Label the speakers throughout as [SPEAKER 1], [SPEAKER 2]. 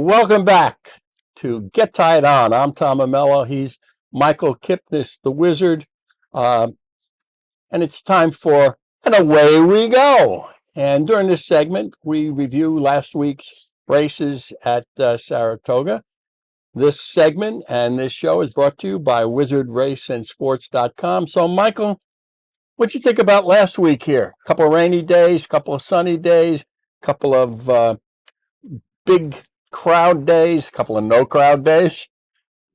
[SPEAKER 1] Welcome back to Get Tied On. I'm Tom Amello. He's Michael Kipnis, the Wizard. And it's time for And Away We Go. And during this segment, we review last week's races at Saratoga. This segment and this show is brought to you by wizardraceandsports.com. So, Michael, what'd you think about last week here? A couple of rainy days, a couple of sunny days, a couple of big crowd days, a couple of no crowd days.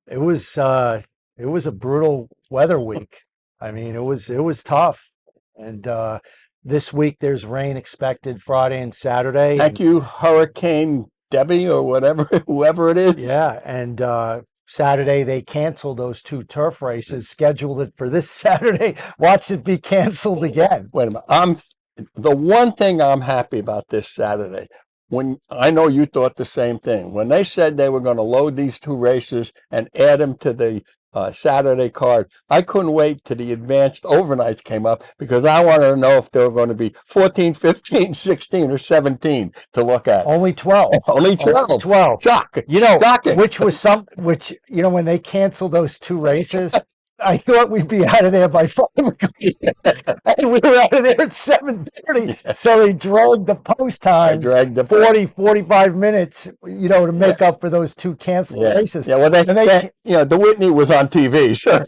[SPEAKER 2] It was a brutal weather week. I mean, it was tough. And this week there's rain expected Friday and Saturday.
[SPEAKER 1] Thank you, Hurricane Debbie or whatever, whoever it is.
[SPEAKER 2] Yeah, and Saturday they canceled those two turf races, scheduled it for this Saturday. Watch it be canceled again.
[SPEAKER 1] Wait a minute. The one thing I'm happy about this Saturday, when I know you thought the same thing, when they said they were going to load these two races and add them to the Saturday card, I couldn't wait till the advanced overnights came up because I wanted to know if there were going to be 14, 15, 16, or 17 to look at.
[SPEAKER 2] Only 12.
[SPEAKER 1] Only 12.
[SPEAKER 2] Only 12.
[SPEAKER 1] Shocking.
[SPEAKER 2] You know,
[SPEAKER 1] Shocking.
[SPEAKER 2] which when they canceled those two races, I thought we'd be out of there by 5 o'clock. And we were out of there at 7:30. Yeah. So they dragged the post time 45 minutes, to make up for those two canceled races.
[SPEAKER 1] Yeah, well, the Whitney was on TV. So.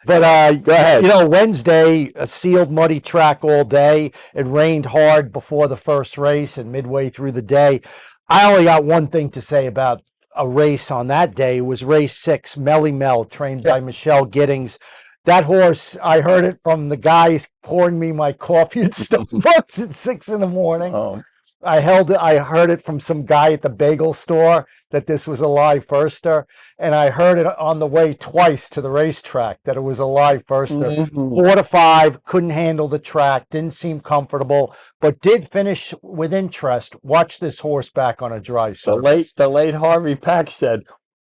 [SPEAKER 2] But,
[SPEAKER 1] go ahead.
[SPEAKER 2] Wednesday, a sealed muddy track all day. It rained hard before the first race and midway through the day. I only got one thing to say about a race on that day. It was race 6, Melly Mel, trained by Michelle Giddings. That horse, I heard it from the guys pouring me my coffee at Starbucks at 6 in the morning.
[SPEAKER 1] Oh.
[SPEAKER 2] I heard it from some guy at the bagel store that this was a live firster, and I heard it on the way twice to the racetrack that it was a live firster. Mm-hmm. 4 to 5, couldn't handle the track, didn't seem comfortable, but did finish with interest. Watch this horse back on a dry surface.
[SPEAKER 1] The late Harvey Pack said,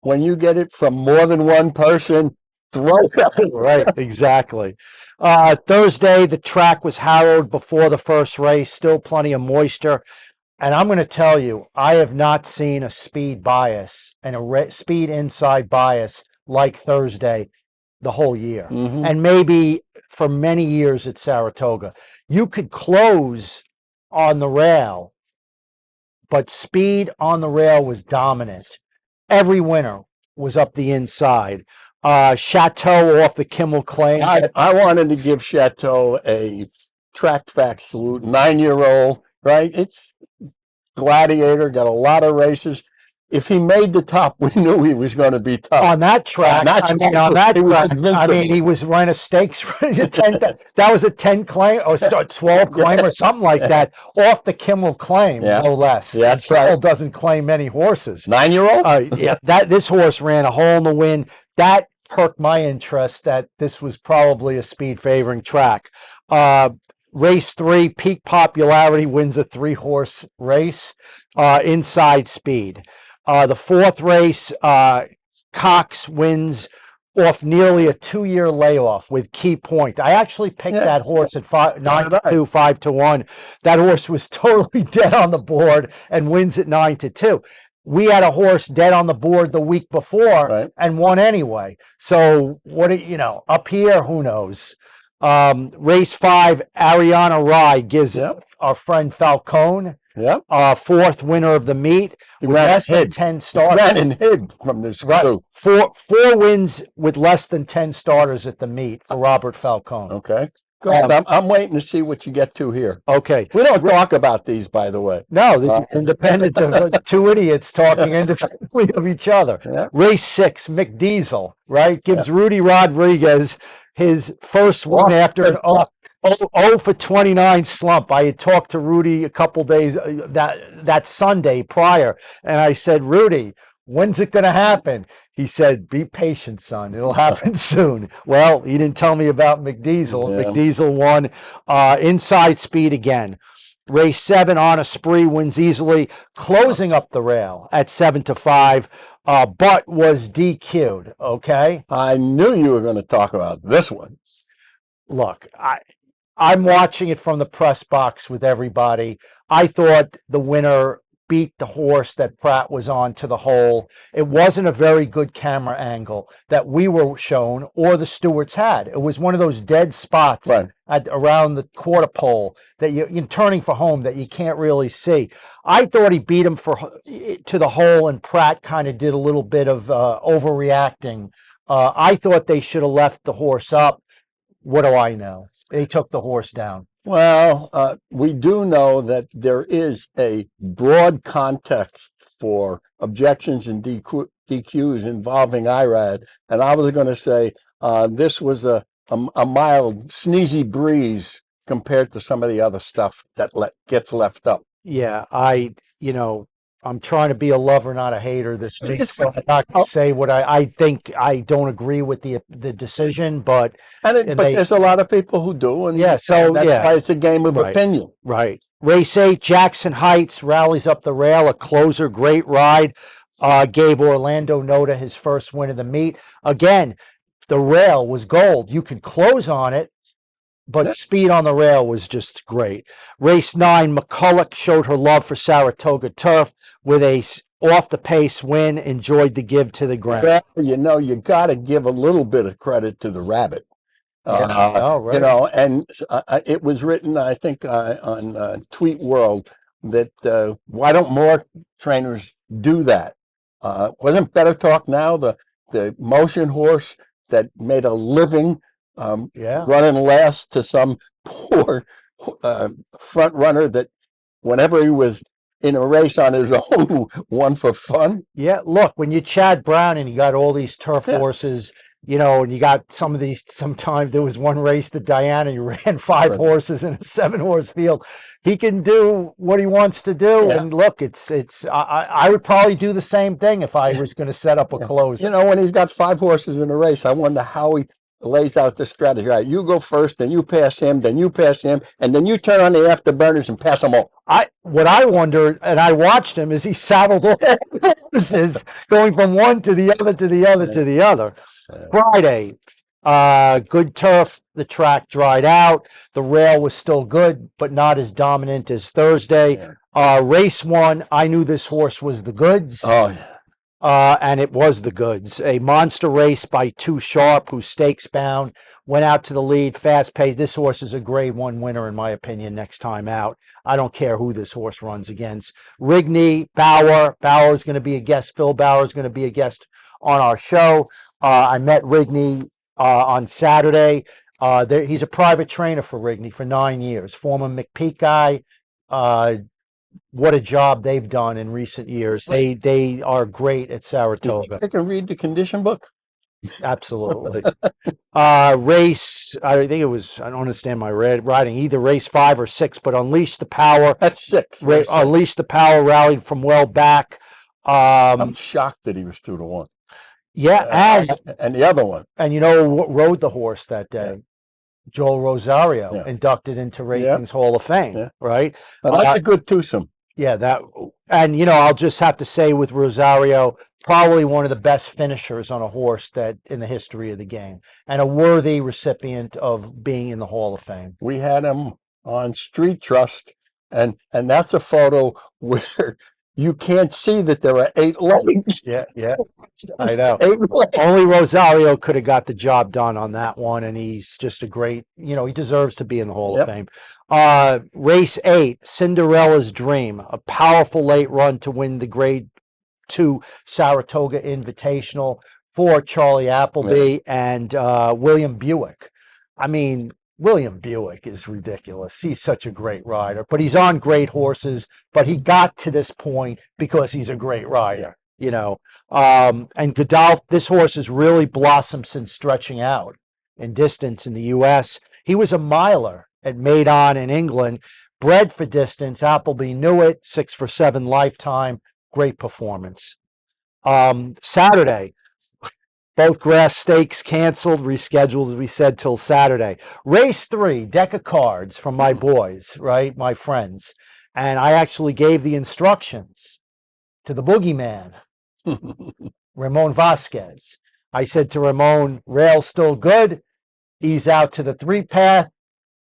[SPEAKER 1] when you get it from more than one person, throw it.
[SPEAKER 2] Right, exactly. Thursday, the track was harrowed before the first race, still plenty of moisture. And I'm going to tell you, I have not seen a speed bias and a speed inside bias like Thursday the whole year. Mm-hmm. And maybe for many years at Saratoga. You could close on the rail, but speed on the rail was dominant. Every winner was up the inside. Chateau off the Kimmel claim.
[SPEAKER 1] I wanted to give Chateau a track fact salute. 9-year-old, right? It's Gladiator, got a lot of races. If he made the top, we knew he was going to be tough.
[SPEAKER 2] On that track, he was running a stakes. That was a 10 claim or 12 claim or something like that off the Kimmel claim, no less.
[SPEAKER 1] Yeah, that's right.
[SPEAKER 2] Kimmel doesn't claim many horses.
[SPEAKER 1] 9-year-old?
[SPEAKER 2] This horse ran a hole in the wind. That perked my interest that this was probably a speed favoring track. Race 3, Peak Popularity wins a 3-horse race, inside speed. The 4th race, Cox wins off nearly a 2-year layoff with Key Point. I actually picked that horse at 9-2, 5-1. That horse was totally dead on the board and wins at 9-2. We had a horse dead on the board the week before and won anyway. So up here, who knows? Race 5, Ariana Rye gives our friend Falcone, 4th winner of the meet. With less than 10 starters.
[SPEAKER 1] Ran and hid from this crew.
[SPEAKER 2] Four wins with less than 10 starters at the meet for Robert Falcone.
[SPEAKER 1] Okay. Go ahead. I'm waiting to see what you get to here.
[SPEAKER 2] Okay.
[SPEAKER 1] We don't talk about these, by the way.
[SPEAKER 2] No, this is independent of two idiots talking independently of each other. Yeah. Race 6, McDiesel, right? Gives Rudy Rodriguez his first one after an 0 for 29 slump. I had talked to Rudy a couple days that Sunday prior, and I said, Rudy, when's it going to happen? He said, be patient, son. It'll happen soon. Well, he didn't tell me about McDiesel. Yeah. McDiesel won inside speed again. Race 7, On a Spree wins easily, closing up the rail at 7-5. But was DQ'd, okay?
[SPEAKER 1] I knew you were going to talk about this one.
[SPEAKER 2] Look, I'm watching it from the press box with everybody. I thought the winner beat the horse that Pratt was on to the hole. It wasn't a very good camera angle that we were shown or the stewards had. It was one of those dead spots
[SPEAKER 1] Right.
[SPEAKER 2] around the quarter pole that you're turning for home that you can't really see. I thought he beat him to the hole, and Pratt kind of did a little bit of overreacting. I thought they should have left the horse up. What do I know? They took the horse down.
[SPEAKER 1] Well, we do know that there is a broad context for objections and DQs involving IRAD, and I was going to say this was a mild, sneezy breeze compared to some of the other stuff that gets left up.
[SPEAKER 2] Yeah, I'm trying to be a lover, not a hater this week. So I'm not going to say what I think. I don't agree with the decision, but
[SPEAKER 1] there's a lot of people who do, and
[SPEAKER 2] yeah, so
[SPEAKER 1] that's why it's a game of opinion.
[SPEAKER 2] Right. Race 8, Jackson Heights rallies up the rail, a closer, great ride. Gave Orlando Noda his first win of the meet. Again, the rail was gold. You could close on it, but speed on the rail was just great. Race 9, McCulloch showed her love for Saratoga turf with a off-the-pace win, enjoyed the give to the ground.
[SPEAKER 1] Well, you got to give a little bit of credit to the rabbit.
[SPEAKER 2] Right.
[SPEAKER 1] And it was written, I think, on Tweet World that why don't more trainers do that? Wasn't Better Talk Now the motion horse that made a living running last to some poor front runner that whenever he was in a race on his own won for fun?
[SPEAKER 2] Yeah, look, when you Chad Brown and you got all these turf horses, and you got some of these, sometimes there was one race that Diana, you ran 5 horses in a 7-horse field. He can do what he wants to do. Yeah. And look, I would probably do the same thing if I was going to set up a closer.
[SPEAKER 1] When he's got 5 horses in a race, I wonder how he lays out the strategy. All right, you go first, then you pass him, then you pass him, and then you turn on the afterburners and pass them all.
[SPEAKER 2] What I wondered, and I watched him, is he saddled all the horses going from one to the other to the other to the other. Friday, good turf. The track dried out. The rail was still good, but not as dominant as Thursday. Race 1, I knew this horse was the goods.
[SPEAKER 1] Oh, yeah.
[SPEAKER 2] And it was the goods. A monster race by Too Sharp, who's stakes bound, went out to the lead, fast paced. This horse is a grade 1 winner, in my opinion, next time out. I don't care who this horse runs against. Rigney, Bauer. Bauer's going to be a guest. Phil Bauer is going to be a guest on our show. I met Rigney on Saturday. He's a private trainer for Rigney for 9 years. Former McPeak guy. What a job they've done in recent years. They are great at Saratoga.
[SPEAKER 1] They can read the condition book.
[SPEAKER 2] Absolutely. Race, I think it was, I don't understand my writing, either race 5 or 6, but Unleash the Power.
[SPEAKER 1] That's 6.
[SPEAKER 2] Unleash the Power rallied from well back.
[SPEAKER 1] I'm shocked that he was 2-1.
[SPEAKER 2] Yeah,
[SPEAKER 1] and the other one.
[SPEAKER 2] And what rode the horse that day? Joel Rosario, inducted into Racing's Hall of Fame, right?
[SPEAKER 1] That's a good twosome.
[SPEAKER 2] Yeah, and I'll just have to say with Rosario, probably one of the best finishers on a horse that in the history of the game, and a worthy recipient of being in the Hall of Fame.
[SPEAKER 1] We had him on Street Trust, and that's a photo where you can't see that there are 8 legs.
[SPEAKER 2] Yeah, I know. Only Rosario could have got the job done on that one, and he's just a great, he deserves to be in the Hall of Fame. Race 8, Cinderella's Dream, a powerful late run to win the Grade 2 Saratoga Invitational for Charlie Appleby and William Buick. I mean, William Buick is ridiculous. He's such a great rider, but he's on great horses, but he got to this point because he's a great rider, and Godolph, this horse has really blossomed since stretching out in distance in the U.S. He was a miler at Maidon in England, bred for distance. Appleby knew it, 6 for 7 lifetime, great performance. Saturday, both grass stakes canceled, rescheduled, as we said, till Saturday. Race 3, deck of cards from my boys, right? My friends. And I actually gave the instructions to the boogeyman, Ramon Vasquez. I said to Ramon, rail still good. Ease out to the 3-path.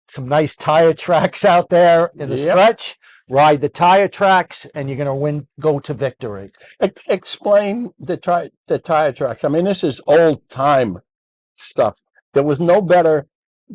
[SPEAKER 2] Some nice tire tracks out there in the stretch. ride the tire tracks, and you're going to go to victory.
[SPEAKER 1] Explain the tire tracks. I mean, this is old time stuff. There was no better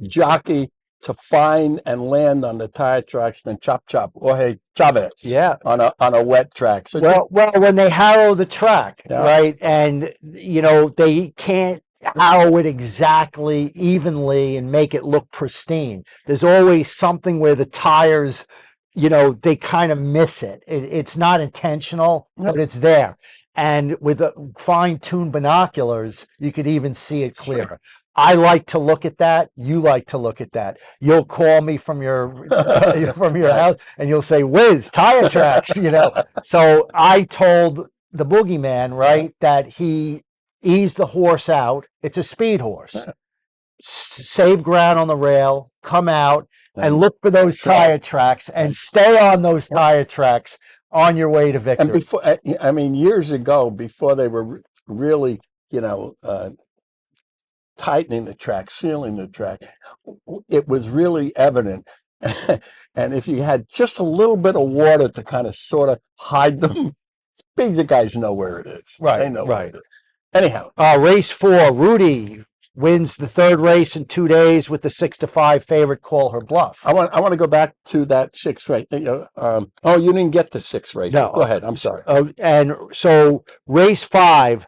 [SPEAKER 1] jockey to find and land on the tire tracks than Chop Chop or hey Chavez.
[SPEAKER 2] Yeah.
[SPEAKER 1] On a wet track. So
[SPEAKER 2] Well, when they harrow the track,
[SPEAKER 1] Yeah.
[SPEAKER 2] right, and they can't harrow it exactly evenly and make it look pristine. There's always something where the tires, they kind of miss it. It's not intentional, but it's there. And with fine-tuned binoculars, you could even see it clearer.
[SPEAKER 1] Sure.
[SPEAKER 2] I like to look at that. You like to look at that. You'll call me from your house, and you'll say, "Whiz, tire tracks." So I told the boogeyman, right, that he eased the horse out. It's a speed horse. Save ground on the rail, come out, and look for those tire tracks, and stay on those tire tracks on your way to victory.
[SPEAKER 1] And before, I mean, years ago, before they were really, tightening the track, sealing the track, it was really evident. And if you had just a little bit of water to kind of sort of hide them, the guys know where it is.
[SPEAKER 2] Right,
[SPEAKER 1] They know
[SPEAKER 2] right.
[SPEAKER 1] where it is. Anyhow,
[SPEAKER 2] race 4, Rudy wins the third race in 2 days with the 6-5 favorite, Call Her Bluff.
[SPEAKER 1] I want to go back to that 6th race. Oh, you didn't get the 6th race.
[SPEAKER 2] No.
[SPEAKER 1] Go ahead. I'm sorry.
[SPEAKER 2] And so race 5,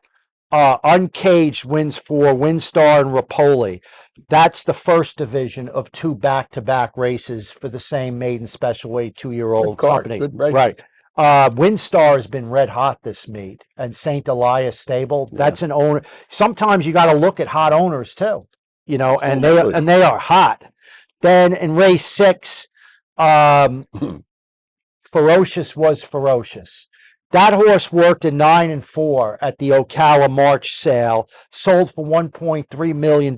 [SPEAKER 2] Uncaged wins for Windstar and Rapoli. That's the first division of 2 back-to-back races for the same maiden special weight 2-year-old company.
[SPEAKER 1] Good race.
[SPEAKER 2] Right. Windstar has been red hot this meet, and St. Elias Stable.
[SPEAKER 1] Yeah.
[SPEAKER 2] That's an owner. Sometimes you got to look at hot owners too, and
[SPEAKER 1] Absolutely.
[SPEAKER 2] they are hot. Then in race 6, Ferocious was Ferocious. That horse worked a 9-4 at the Ocala March sale, sold for $1.3 million,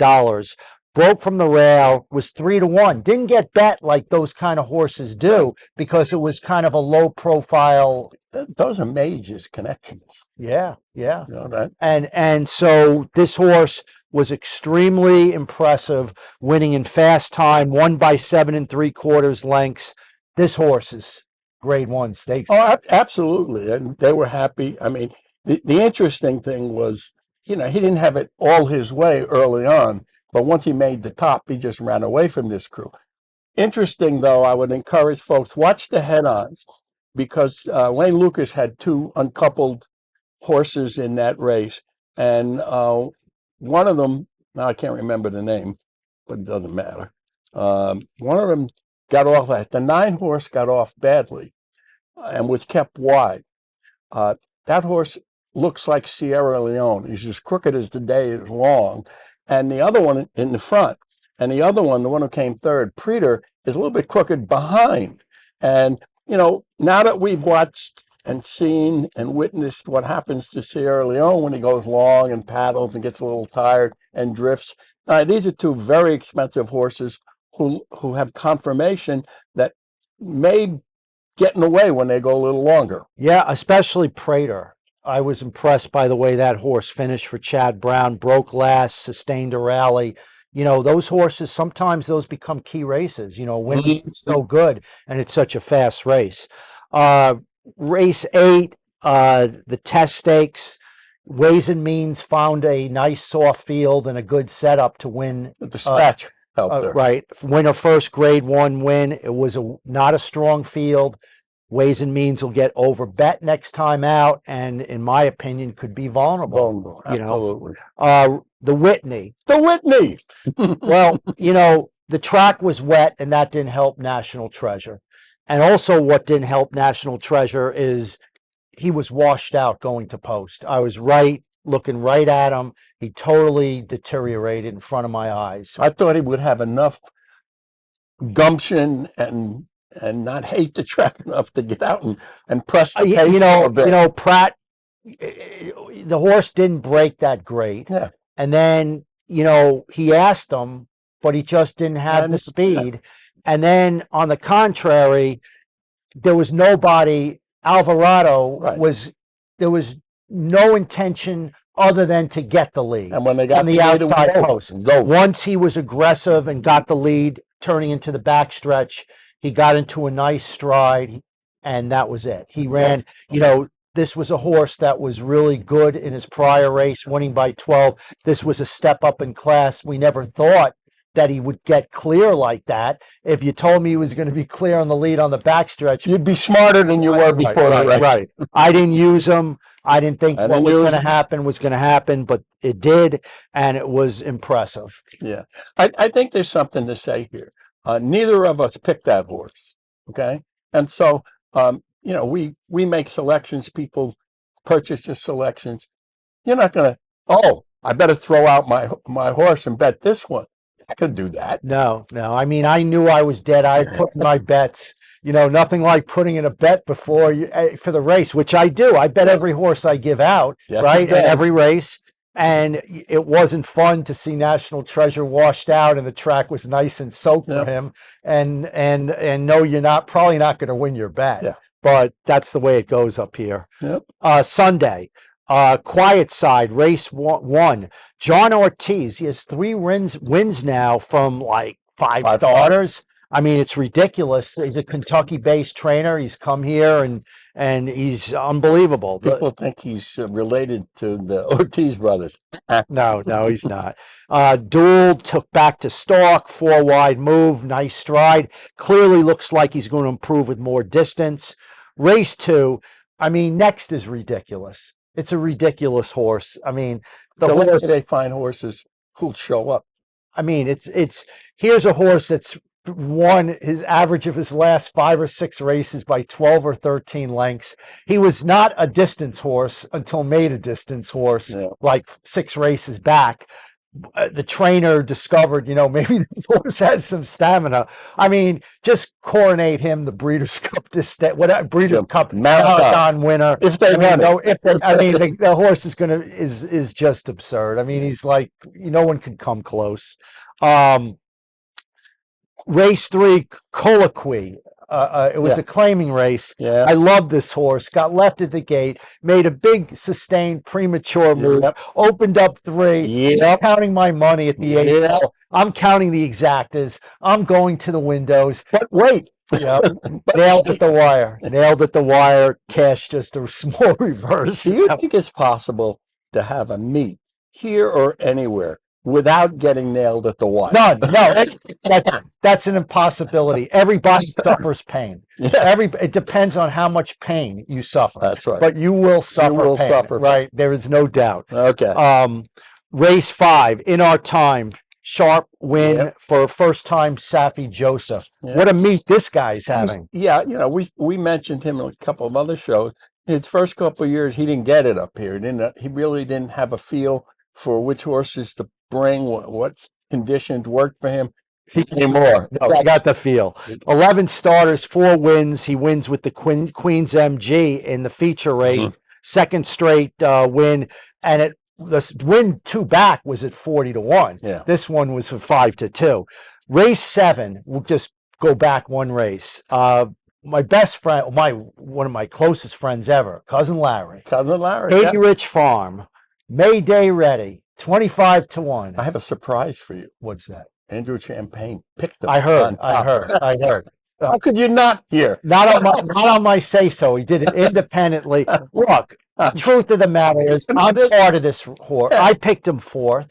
[SPEAKER 2] broke from the rail, was 3-1. Didn't get bet like those kind of horses do because it was kind of a low profile.
[SPEAKER 1] Those are Mage's connections.
[SPEAKER 2] Yeah.
[SPEAKER 1] You know that?
[SPEAKER 2] And so this horse was extremely impressive, winning in fast time, won by 7 3/4 lengths. This horse is Grade 1 stakes.
[SPEAKER 1] Oh, absolutely. And they were happy. I mean, the interesting thing was, he didn't have it all his way early on, but once he made the top, he just ran away from this crew. Interesting, though, I would encourage folks, watch the head-ons, because Wayne Lucas had 2 uncoupled horses in that race. And one of them, now I can't remember the name, but it doesn't matter. One of them got off, the 9 horse got off badly and was kept wide. That horse looks like Sierra Leone. He's as crooked as the day is long. And the other one in the front, and the other one, the one who came third, Preeter, is a little bit crooked behind. And, now that we've watched and seen and witnessed what happens to Sierra Leone when he goes long and paddles and gets a little tired and drifts, these are 2 very expensive horses who have confirmation that may get in the way when they go a little longer.
[SPEAKER 2] Yeah, especially Prater. I was impressed by the way that horse finished for Chad Brown, broke last, sustained a rally. Those horses, sometimes those become key races. Winning so good, and it's such a fast race. Race 8, the test stakes. Ways and Means found a nice soft field and a good setup to win.
[SPEAKER 1] The scratch.
[SPEAKER 2] Right. Win her first Grade 1 win. It was not a strong field. Ways and Means will get over bet next time out, and in my opinion, could be vulnerable.
[SPEAKER 1] Absolutely.
[SPEAKER 2] The Whitney.
[SPEAKER 1] Well,
[SPEAKER 2] the track was wet, and that didn't help National Treasure. And also, what didn't help National Treasure is he was washed out going to post. I was looking right at him. He totally deteriorated in front of my eyes.
[SPEAKER 1] I thought he would have enough gumption and not hate the track enough to get out and press the pace for a bit.
[SPEAKER 2] Pratt, the horse didn't break that great.
[SPEAKER 1] Yeah.
[SPEAKER 2] And then, he asked him, but he just didn't have the speed. And then on the contrary, there was nobody. Alvarado there was no intention other than to get the lead.
[SPEAKER 1] And when they got
[SPEAKER 2] on the outside post, once he was aggressive and got the lead, turning into the backstretch, he got into a nice stride. and that was it. He ran, you know, this was a horse that was really good in his prior race, winning by 12. This was a step up in class. We never thought that he would get clear like that. If you told me he was going to be clear on the lead on the backstretch,
[SPEAKER 1] You'd be smarter than you were before the race.
[SPEAKER 2] right. I didn't use him. I didn't think what was going to happen was going to happen, but it did, and it was impressive.
[SPEAKER 1] Yeah, I think there's something to say here. Neither of us picked that horse, okay? And so, you know, we make selections. People purchase the selections. You're not going to, oh, I better throw out my horse and bet this one. I could do that.
[SPEAKER 2] No. I mean, I knew I was dead. I had put in my bets. You know, nothing like putting in a bet before you for the race, which I do. I bet every horse I give out, right, in every race. And it wasn't fun to see National Treasure washed out, and the track was nice and soaked for him. And no, you're probably not going to win your bet.
[SPEAKER 1] Yeah.
[SPEAKER 2] But that's the way it goes up here.
[SPEAKER 1] Yep.
[SPEAKER 2] Sunday, quiet side, race one. John Ortiz, he has 3 wins now from like 5 starters. I mean, it's ridiculous. He's a Kentucky-based trainer. He's come here and he's unbelievable.
[SPEAKER 1] People think he's related to the Ortiz brothers.
[SPEAKER 2] No, he's not. Duel took back to stalk, 4 wide move, nice stride. Clearly looks like he's going to improve with more distance. Race 2, I mean, next is ridiculous. It's a ridiculous horse. I mean,
[SPEAKER 1] horse, they find horses who'll show up.
[SPEAKER 2] I mean, here's a horse that's won his average of his last 5 or 6 races by 12 or 13 lengths. He was not a distance horse until made a distance horse, like 6 races back. The trainer discovered, you know, maybe the horse has some stamina. I mean, just coronate him the Breeders' Cup Breeders' Cup marathon winner.
[SPEAKER 1] If they run it.
[SPEAKER 2] The horse is just absurd. I mean, he's like, no one can come close. Race 3, Colloquy. It was the claiming race.
[SPEAKER 1] Yeah.
[SPEAKER 2] I love this horse. Got left at the gate, made a big, sustained, premature move, opened up 3. I'm counting my money at the 8. I'm counting the exactas. I'm going to the windows.
[SPEAKER 1] But wait.
[SPEAKER 2] Nailed at the wire. Cash just a small reverse.
[SPEAKER 1] Do you think it's possible to have a meet here or anywhere without getting nailed at the wire?
[SPEAKER 2] No, that's an impossibility. Everybody suffers pain. It depends on how much pain you suffer.
[SPEAKER 1] That's right.
[SPEAKER 2] But you will suffer pain, right? There is no doubt.
[SPEAKER 1] Okay.
[SPEAKER 2] Race 5, In Our Time. Sharp win for first time Safi Joseph. What a meet this guy's having.
[SPEAKER 1] You know, we mentioned him in a couple of other shows. His first couple of years, he didn't get it up here. He really didn't have a feel for which horses to bring, what conditions worked for him. He came more.
[SPEAKER 2] I got the feel. 11 starters, 4 wins. He wins with the Queen's MG in the feature race. Second straight win, and the win 2 back was at 40-1.
[SPEAKER 1] Yeah.
[SPEAKER 2] This one was for 5-2. Race 7, we'll just go back 1 race. My best friend, one of my closest friends ever, Cousin Larry. 80 Rich Farm, May Day ready, 25-1.
[SPEAKER 1] I have a surprise for you.
[SPEAKER 2] What's that?
[SPEAKER 1] Andrew Champagne picked him.
[SPEAKER 2] I heard.
[SPEAKER 1] How could you not hear?
[SPEAKER 2] Not on my say so. He did it independently. Look, the truth of the matter is, I'm part of this horse. I picked him 4th.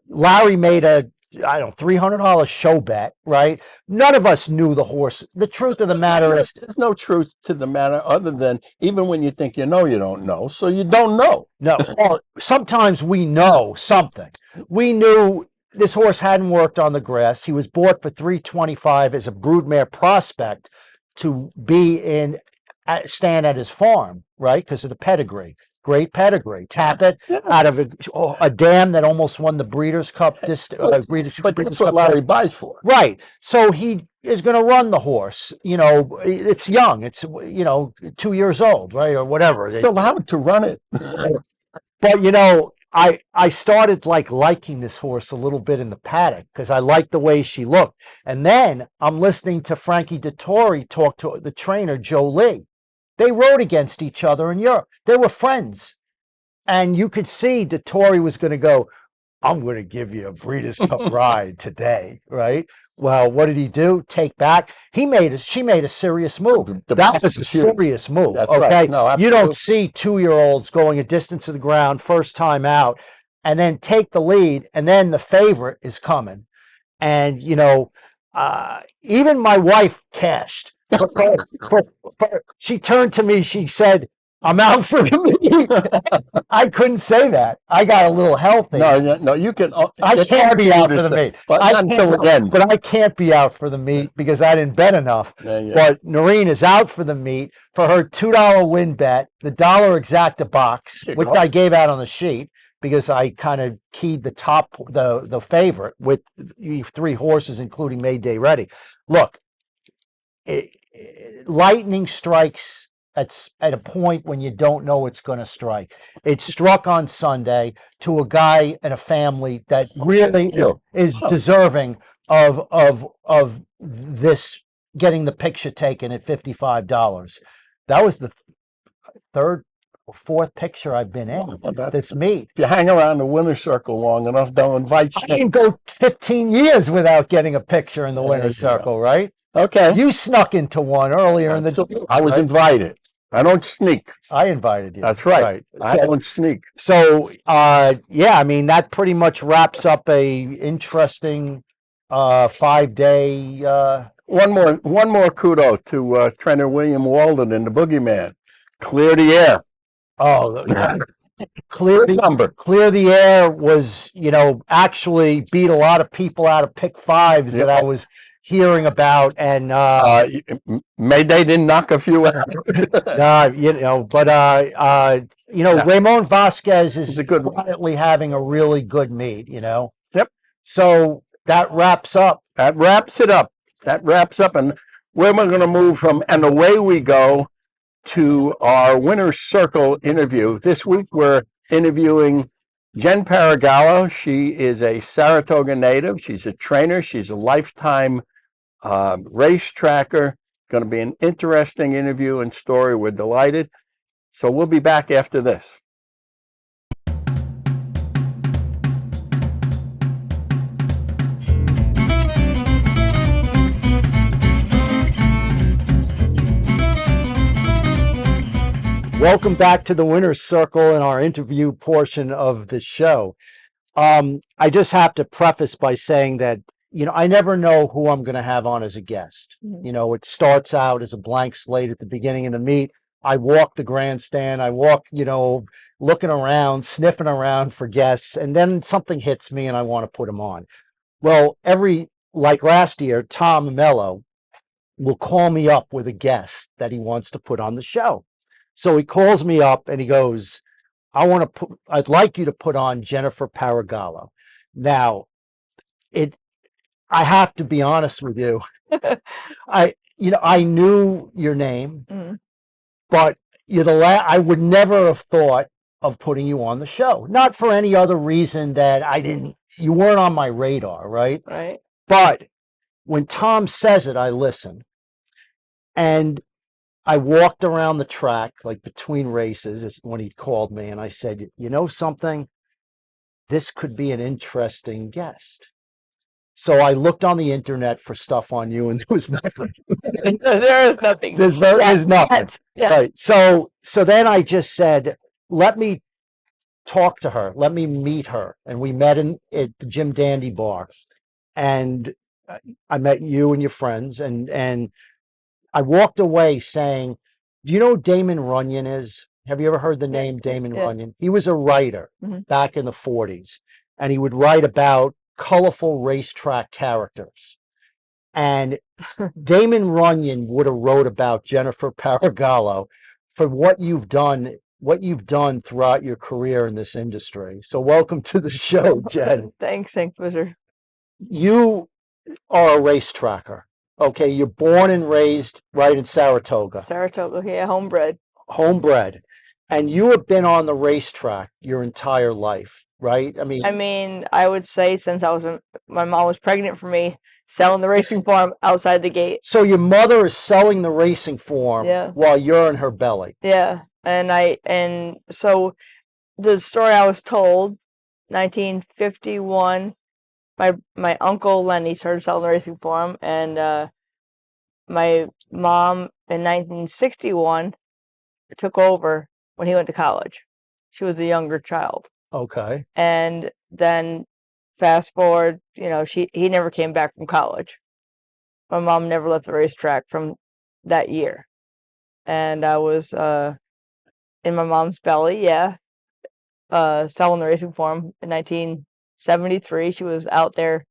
[SPEAKER 2] Larry made a $300 show bet, right? None of us knew the horse. The truth of the matter is,
[SPEAKER 1] there's no truth to the matter other than even when you think you know, you don't know. So you don't know.
[SPEAKER 2] No. Well, sometimes we know something. We knew this horse hadn't worked on the grass. He was bought for $325 as a broodmare prospect to stand at his farm, right? Because of the pedigree. Great pedigree. Tap it out of a dam that almost won the Breeders' Cup.
[SPEAKER 1] But that's what Larry buys for.
[SPEAKER 2] Right. So he is going to run the horse. You know, it's young. It's, 2 years old, right? Or whatever.
[SPEAKER 1] Still how to run it.
[SPEAKER 2] But, I started liking this horse a little bit in the paddock because I liked the way she looked. And then I'm listening to Frankie Dettori talk to the trainer, Joe Lee. They rode against each other in Europe. They were friends. And you could see Dettori was going to go, I'm going to give you a Breeders' Cup ride today, right? Well, what did he do? Take back. She made a serious move.
[SPEAKER 1] The
[SPEAKER 2] That
[SPEAKER 1] pass
[SPEAKER 2] was a
[SPEAKER 1] is huge.
[SPEAKER 2] serious move.
[SPEAKER 1] That's
[SPEAKER 2] Okay.
[SPEAKER 1] right. No,
[SPEAKER 2] You don't
[SPEAKER 1] absolutely.
[SPEAKER 2] see 2-year-olds going a distance to the ground first time out and then take the lead, and then the favorite is coming. And even my wife cashed. She turned to me. She said, "I'm out for the meet." I couldn't say that. I got a little healthy.
[SPEAKER 1] No, you can.
[SPEAKER 2] I
[SPEAKER 1] It's
[SPEAKER 2] can't
[SPEAKER 1] hard
[SPEAKER 2] be
[SPEAKER 1] for you
[SPEAKER 2] out
[SPEAKER 1] to
[SPEAKER 2] for the
[SPEAKER 1] say,
[SPEAKER 2] meet.
[SPEAKER 1] but
[SPEAKER 2] I
[SPEAKER 1] not until
[SPEAKER 2] can't,
[SPEAKER 1] the end.
[SPEAKER 2] but I can't be out for the meet because I didn't bet enough.
[SPEAKER 1] Yeah.
[SPEAKER 2] But Noreen is out for the meet for her $2 win bet, the dollar exacta box,
[SPEAKER 1] There you
[SPEAKER 2] which
[SPEAKER 1] go.
[SPEAKER 2] I gave out on the sheet because I kind of keyed the favorite with 3 horses, including May Day Ready. Look, lightning strikes at a point when you don't know it's going to strike. It struck on Sunday to a guy and a family that really is deserving of this, getting the picture taken at $55. That was the third or fourth picture I've been in this meet.
[SPEAKER 1] If you hang around the winner's circle long enough, they'll invite you.
[SPEAKER 2] I can go 15 years without getting a picture in the winner's circle, right?
[SPEAKER 1] Okay.
[SPEAKER 2] You snuck into one earlier in the.
[SPEAKER 1] I was invited. I don't sneak.
[SPEAKER 2] I invited you.
[SPEAKER 1] That's right. I don't sneak.
[SPEAKER 2] So, yeah, I mean, that pretty much wraps up a interesting 5-day.
[SPEAKER 1] One more kudo to trainer William Walden and the Boogeyman. Clear the air.
[SPEAKER 2] Oh, clear the air was, actually beat a lot of people out of pick fives that I was hearing about, and
[SPEAKER 1] Mayday didn't knock a few out.
[SPEAKER 2] Ramon Vasquez is quietly having a really good meet,
[SPEAKER 1] Yep.
[SPEAKER 2] So that wraps up.
[SPEAKER 1] That wraps it up. And we're going to move from and away we go to our winner's circle interview. This week we're interviewing Jenn Paragallo. She is a Saratoga native. She's a trainer. She's a lifetime race tracker. Going to be an interesting interview and story. We're delighted. So we'll be back after this.
[SPEAKER 2] Welcome back to the winner's circle in our interview portion of the show. I just have to preface by saying that, I never know who I'm going to have on as a guest. Mm-hmm. It starts out as a blank slate at the beginning of the meet. I walk the grandstand. I walk, looking around, sniffing around for guests, and then something hits me and I want to put them on. Well, like last year, Tom Mello will call me up with a guest that he wants to put on the show. So he calls me up and he goes, I'd like you to put on Jennifer Paragallo. Now, I have to be honest with you. I knew your name, but I would never have thought of putting you on the show. Not for any other reason that you weren't on my radar, right?
[SPEAKER 3] Right.
[SPEAKER 2] But when Tom says it, I listen. And I walked around the track, like between races, when he called me, and I said, you know something? This could be an interesting guest. So I looked on the internet for stuff on you, and there was nothing.
[SPEAKER 3] There is nothing.
[SPEAKER 2] There's nothing. Yes. Yes. Right. So then I just said, let me talk to her. Let me meet her. And we met at the Jim Dandy bar. And I met you and your friends, and I walked away saying, do you know who Damon Runyon is? Have you ever heard the name Damon Runyon? He was a writer back in the 40s, and he would write about colorful racetrack characters. And Damon Runyon would have wrote about Jennifer Paragallo for what you've done throughout your career in this industry. So welcome to the show, Jenn.
[SPEAKER 3] Thanks, pleasure.
[SPEAKER 2] You are a race tracker. Okay, you're born and raised right in Saratoga.
[SPEAKER 3] Saratoga, yeah, homebred.
[SPEAKER 2] Homebred. And you have been on the racetrack your entire life, right? I
[SPEAKER 3] mean, I would say since my mom was pregnant for me, selling the racing form outside the gate.
[SPEAKER 2] So your mother is selling the racing form while you're in her belly.
[SPEAKER 3] Yeah, and so the story I was told 1951, my uncle Lenny started selling the racing form, and my mom in 1961 took over when he went to college. She was a younger child.
[SPEAKER 2] Okay.
[SPEAKER 3] And then fast forward, he never came back from college. My mom never left the racetrack from that year. And I was in my mom's belly, selling the racing form in 1973. She was out there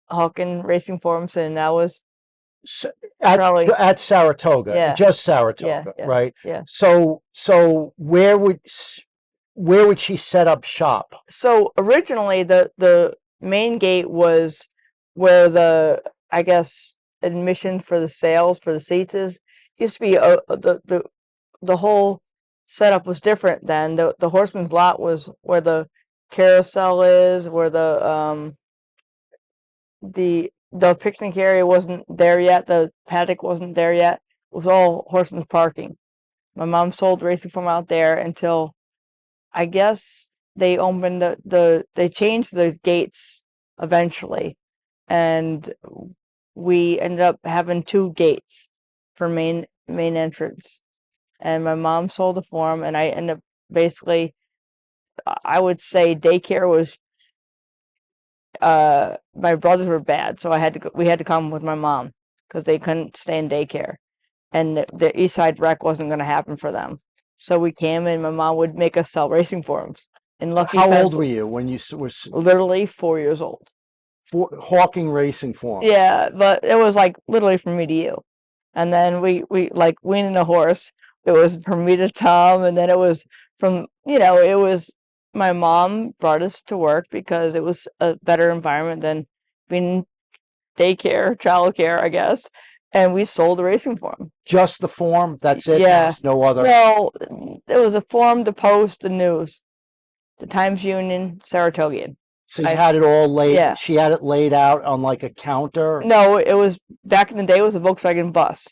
[SPEAKER 3] hawking racing forms, and I was
[SPEAKER 2] So
[SPEAKER 3] probably,
[SPEAKER 2] at Saratoga,
[SPEAKER 3] yeah,
[SPEAKER 2] just Saratoga,
[SPEAKER 3] yeah,
[SPEAKER 2] right?
[SPEAKER 3] yeah.
[SPEAKER 2] So where would she set up shop?
[SPEAKER 3] So originally the main gate was where I guess admission for the sales for the seats is. Used to be the whole setup was different then. The horseman's lot was where the carousel is, where the picnic area wasn't there yet, the paddock wasn't there yet. It was all horseman's parking. My mom sold racing form out there until I guess they opened they changed the gates eventually, and we ended up having 2 gates for main entrance. And my mom sold the form, and I ended up basically, I would say daycare was, my brothers were bad, so we had to come with my mom because they couldn't stay in daycare, and the East Side Rec wasn't going to happen for them. So we came, and my mom would make us sell racing forms in lucky
[SPEAKER 2] How
[SPEAKER 3] pencils.
[SPEAKER 2] old were you when you were
[SPEAKER 3] Literally 4 years old.
[SPEAKER 2] hawking racing forms?
[SPEAKER 3] Yeah, but it was like literally from me to you. And then we like weaning a horse. It was from me to Tom, and then it was from, it was my mom brought us to work because it was a better environment than being daycare, childcare, I guess. And we sold the racing form.
[SPEAKER 2] Just the form? That's it? There
[SPEAKER 3] Yeah.
[SPEAKER 2] was no other?
[SPEAKER 3] Well, it was a form to post the news. The Times Union, Saratogian.
[SPEAKER 2] So you had it all laid,
[SPEAKER 3] Yeah.
[SPEAKER 2] she had it laid out on like a counter?
[SPEAKER 3] No, it was back in the day. It was a Volkswagen bus.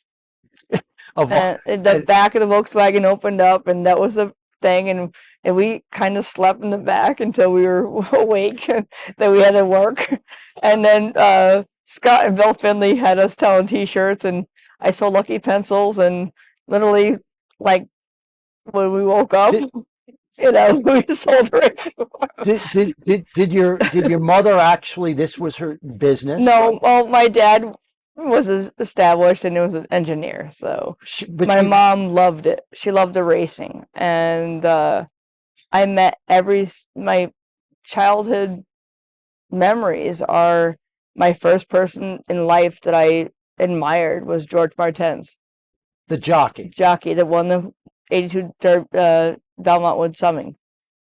[SPEAKER 3] And the back of the Volkswagen opened up, and that was a thing. And we kind of slept in the back until we were awake, and then we had to work. And then Scott and Bill Finley had us selling T-shirts, and I sold Lucky pencils, and literally, like when we woke up, we sold it.
[SPEAKER 2] Did your mother actually, this was her business?
[SPEAKER 3] No, well, my dad was established, and he was an engineer, so my mom loved it. She loved the racing, and I met my childhood memories are my first person in life that I admired was George Martens,
[SPEAKER 2] the jockey
[SPEAKER 3] that won the 82 Belmont Wood Summing.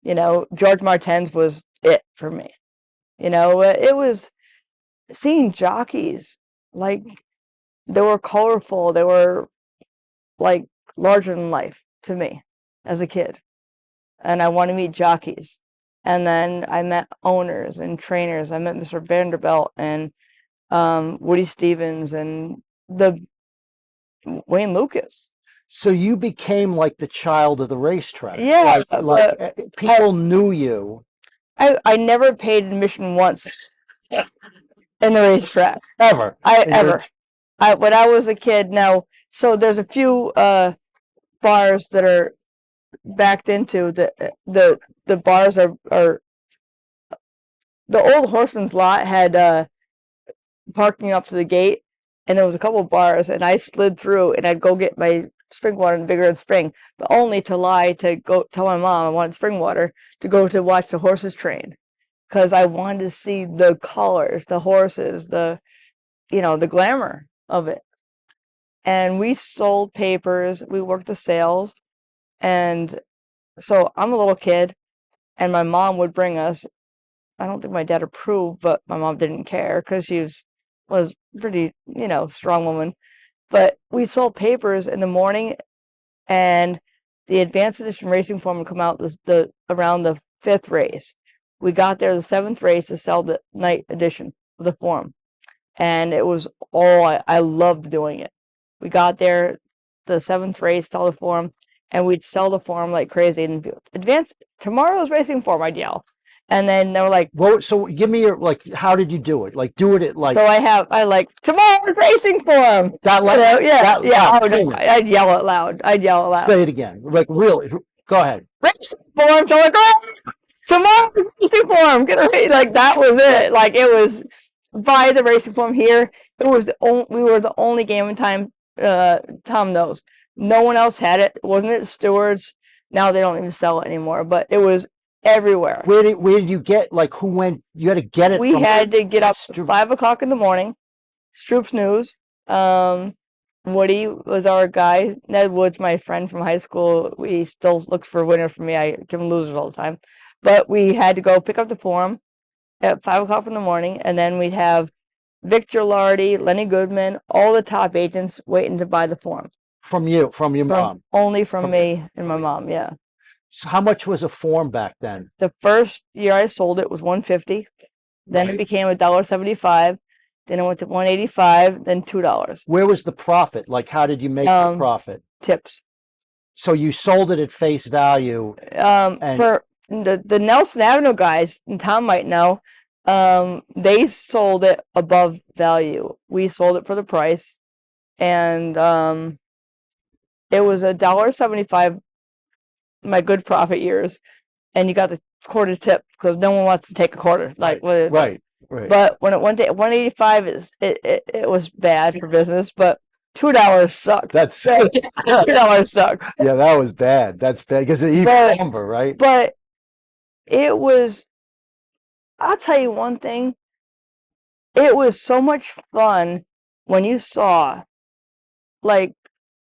[SPEAKER 3] George Martens was it for me. It was seeing jockeys, like, they were colorful, they were like larger than life to me as a kid, and I want to meet jockeys. And then I met owners and trainers. I met Mr. Vanderbilt and Woody Stevens and the Wayne Lucas.
[SPEAKER 2] So you became like the child of the racetrack.
[SPEAKER 3] Yeah,
[SPEAKER 2] like people knew you.
[SPEAKER 3] I never paid admission once in the racetrack.
[SPEAKER 2] Ever.
[SPEAKER 3] When I was a kid. Now, so there's a few bars that are backed into the bars are the old Horseman's lot had parking up to the gate, and there was a couple of bars, and I slid through, and I'd go get my spring water in Big Red Spring, but only to lie to go tell my mom I wanted spring water to go to watch the horses train, because I wanted to see the colors, the horses, the glamour of it. And we sold papers, we worked the sales, and so I'm a little kid, and my mom would bring us. I don't think my dad approved, but my mom didn't care because she was pretty, strong woman. But we sold papers in the morning, and the advanced edition racing form would come out around the 5th race. We got there the 7th race to sell the night edition of the form, and it was all I loved doing it. We got there the 7th race, sell the form, and we'd sell the form like crazy. And advanced tomorrow's racing form, I'd yell. And then they were like,
[SPEAKER 2] Well, so give me your, like, how did you do it? Like, do it at like
[SPEAKER 3] so I like tomorrow's racing form.
[SPEAKER 2] that.
[SPEAKER 3] You
[SPEAKER 2] Like,
[SPEAKER 3] know, yeah,
[SPEAKER 2] that
[SPEAKER 3] yeah.
[SPEAKER 2] loud,
[SPEAKER 3] Oh, no,
[SPEAKER 2] scream it.
[SPEAKER 3] I'd yell it loud. I'd yell it loud.
[SPEAKER 2] Say it again. Like, really. Go ahead.
[SPEAKER 3] Racing form. So like, oh, tomorrow's racing form. Get a race. Like that was it. Like it was by the racing form here. It was the only. We were the only game in time. Tom knows. No one else had it. It wasn't at Stewart's. Now they don't even sell it anymore. But it was everywhere.
[SPEAKER 2] Where did you get, like, who went? You had to get it
[SPEAKER 3] We
[SPEAKER 2] from
[SPEAKER 3] had to get up
[SPEAKER 2] Stru-
[SPEAKER 3] 5 o'clock in the morning. Stroop's News. Woody was our guy. Ned Wood's my friend from high school. He still looks for a winner for me. I give him losers all the time. But we had to go pick up the form at 5 o'clock in the morning, and then we'd have Victor Lardy, Lenny Goodman, all the top agents waiting to buy the form.
[SPEAKER 2] from your mom.
[SPEAKER 3] Only from
[SPEAKER 2] From-
[SPEAKER 3] me and my mom, yeah.
[SPEAKER 2] So how much was a form back then?
[SPEAKER 3] The first year I sold it was $1.50. Then it
[SPEAKER 2] Right.
[SPEAKER 3] became $1.75. Then it went to $1.85. Then $2.
[SPEAKER 2] Where was the profit? Like, how did you make the profit?
[SPEAKER 3] Tips.
[SPEAKER 2] So you sold it at face value. And-
[SPEAKER 3] For the Nelson Avenue guys, and Tom might know, they sold it above value. We sold it for the price, and it was $1.75. My good profit years, and you got the quarter tip because no one wants to take a quarter. Like
[SPEAKER 2] Right.
[SPEAKER 3] But when it went to 185, it was bad for business. But $2 sucked.
[SPEAKER 2] That's
[SPEAKER 3] $2 sucked.
[SPEAKER 2] yeah, that was bad. That's bad because it
[SPEAKER 3] But-
[SPEAKER 2] number, right?
[SPEAKER 3] But it was. I'll tell you one thing. It was so much fun when you saw, like,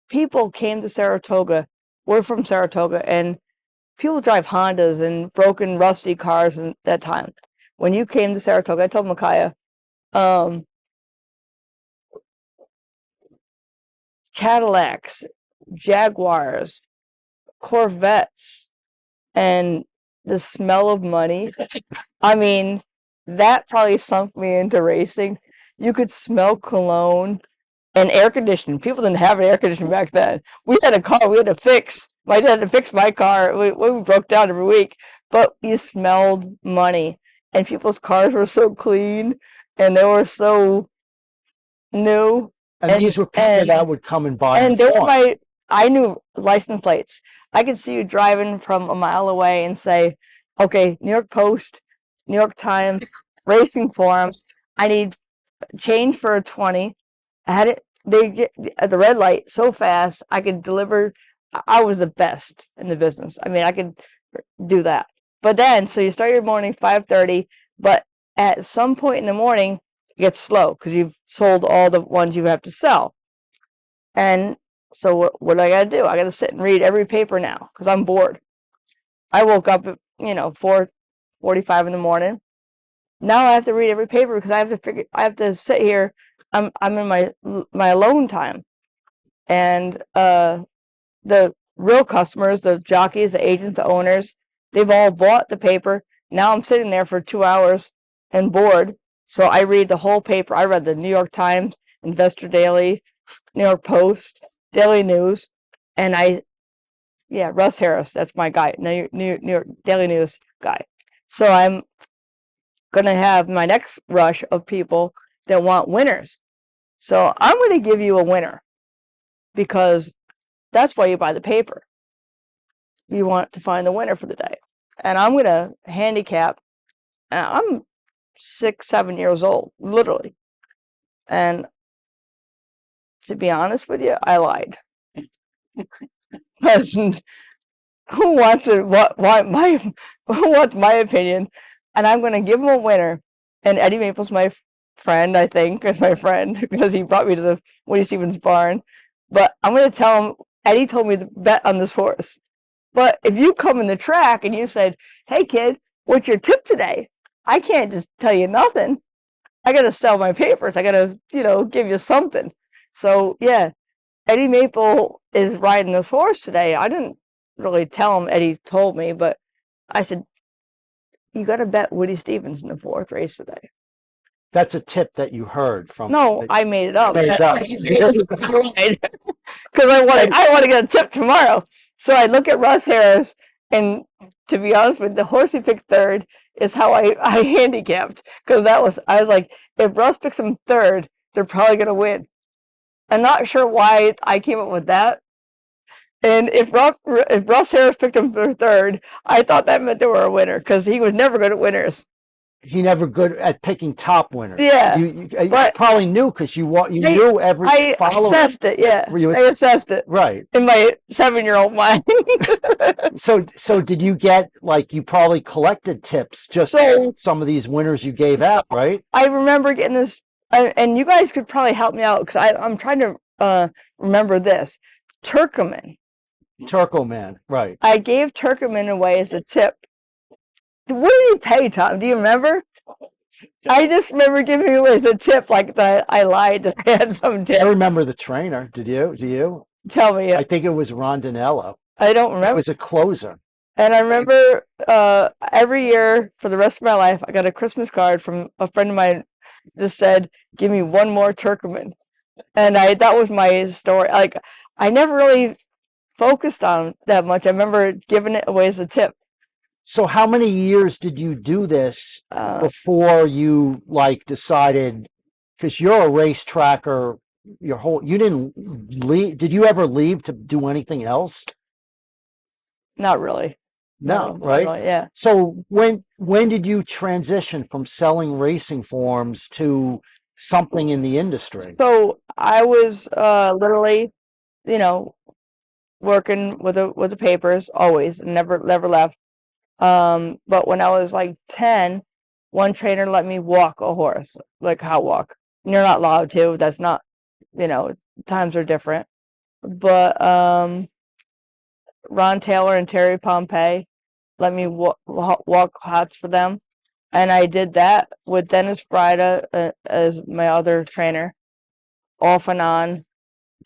[SPEAKER 3] people came to Saratoga. We're from Saratoga, and people drive Hondas and broken, rusty cars at that time. When you came to Saratoga, I told Micaiah, Cadillacs, Jaguars, Corvettes, and the smell of money. I mean, that probably sunk me into racing. You could smell cologne and air conditioning. People didn't have air conditioning back then. We had a car we had to fix. My dad had to fix my car. We broke down every week. But you smelled money. And people's cars were so clean. And they were so new.
[SPEAKER 2] And these were people that would come and buy.
[SPEAKER 3] And
[SPEAKER 2] the
[SPEAKER 3] they were
[SPEAKER 2] farm.
[SPEAKER 3] I knew license plates. I could see you driving from a mile away and say, okay, New York Post, New York Times, Racing Forum, I need change for a 20. I had it, they get at the red light so fast, I could deliver. I was the best in the business. I mean, I could do that. But then, so you start your morning 5:30, but at some point in the morning, it gets slow because you've sold all the ones you have to sell. And so what do I got to do? I got to sit and read every paper now because I'm bored. I woke up at 4:45 in the morning. Now I have to read every paper because I have to sit here. I'm in my alone time, and the real customers, the jockeys, the agents, the owners, they've all bought the paper. Now I'm sitting there for 2 hours and bored. So I read the whole paper. I read the New York Times, Investor Daily, New York Post, Daily News, and Russ Harris, that's my guy, New York Daily News guy. So I'm gonna have my next rush of people that want winners. So I'm gonna give you a winner because that's why you buy the paper. You want to find the winner for the day. And I'm gonna handicap, and I'm 6, 7 years old, literally. And to be honest with you, I lied. Because who wants it? Who wants my opinion? And I'm going to give him a winner. And Eddie Maple's my friend, I think, is my friend because he brought me to the Woody Stevens barn. But I'm going to tell him Eddie told me to bet on this horse. But if you come in the track and you said, "Hey kid, what's your tip today?" I can't just tell you nothing. I got to sell my papers. I got to, give you something. So yeah, Eddie Maple is riding this horse today. I didn't really tell him. Eddie told me, but I said, you got to bet Woody Stevens in the 4th race today.
[SPEAKER 2] That's a tip that you heard from.
[SPEAKER 3] No, I made it up.
[SPEAKER 2] Made it up.
[SPEAKER 3] Because I want to get a tip tomorrow. So I look at Russ Harris And to be honest with you, the horse he picked third is how I handicapped, because I was like, if Russ picks him third, they're probably gonna win. I'm not sure why I came up with that. And if Russ Harris picked him for third, I thought that meant they were a winner, because he was never good at winners.
[SPEAKER 2] He never good at picking top winners.
[SPEAKER 3] Yeah,
[SPEAKER 2] You
[SPEAKER 3] but
[SPEAKER 2] probably knew because you knew every
[SPEAKER 3] I
[SPEAKER 2] follower.
[SPEAKER 3] assessed it. Yeah,
[SPEAKER 2] You-
[SPEAKER 3] I assessed it
[SPEAKER 2] Right.
[SPEAKER 3] in my 7-year-old mind.
[SPEAKER 2] So did you get, like, you probably collected tips just
[SPEAKER 3] So
[SPEAKER 2] some of these winners you gave out, right?
[SPEAKER 3] I remember getting this, and you guys could probably help me out, because I'm trying to remember this. Turkoman.
[SPEAKER 2] Turco Man, right.
[SPEAKER 3] I gave Turkoman away as a tip. What did he pay, Tom? Do you remember? I just remember giving it away as a tip, like that I lied that I had some
[SPEAKER 2] I
[SPEAKER 3] tip.
[SPEAKER 2] remember the trainer. Did you? Do you?
[SPEAKER 3] Tell me.
[SPEAKER 2] I think it was Rondinello.
[SPEAKER 3] I don't
[SPEAKER 2] It
[SPEAKER 3] remember.
[SPEAKER 2] was a closer.
[SPEAKER 3] And I remember every year for the rest of my life, I got a Christmas card from a friend of mine that said, "Give me one more Turkoman," and that was my story. Like, I never really focused on that much. I remember giving it away as a tip.
[SPEAKER 2] So how many years did you do this before you, like, decided, because you're a race tracker, you didn't leave, did you ever leave to do anything else?
[SPEAKER 3] Not really.
[SPEAKER 2] No,
[SPEAKER 3] not
[SPEAKER 2] right?
[SPEAKER 3] really, yeah.
[SPEAKER 2] So when did you transition from selling racing forms to something in the industry?
[SPEAKER 3] So I was literally, working with the papers always, never left. But when I was like 10, one trainer let me walk a horse, like hot walk. And you're not allowed to. That's not, times are different. But Ron Taylor and Terry Pompey let me walk hots for them, and I did that with Dennis Brida as my other trainer, off and on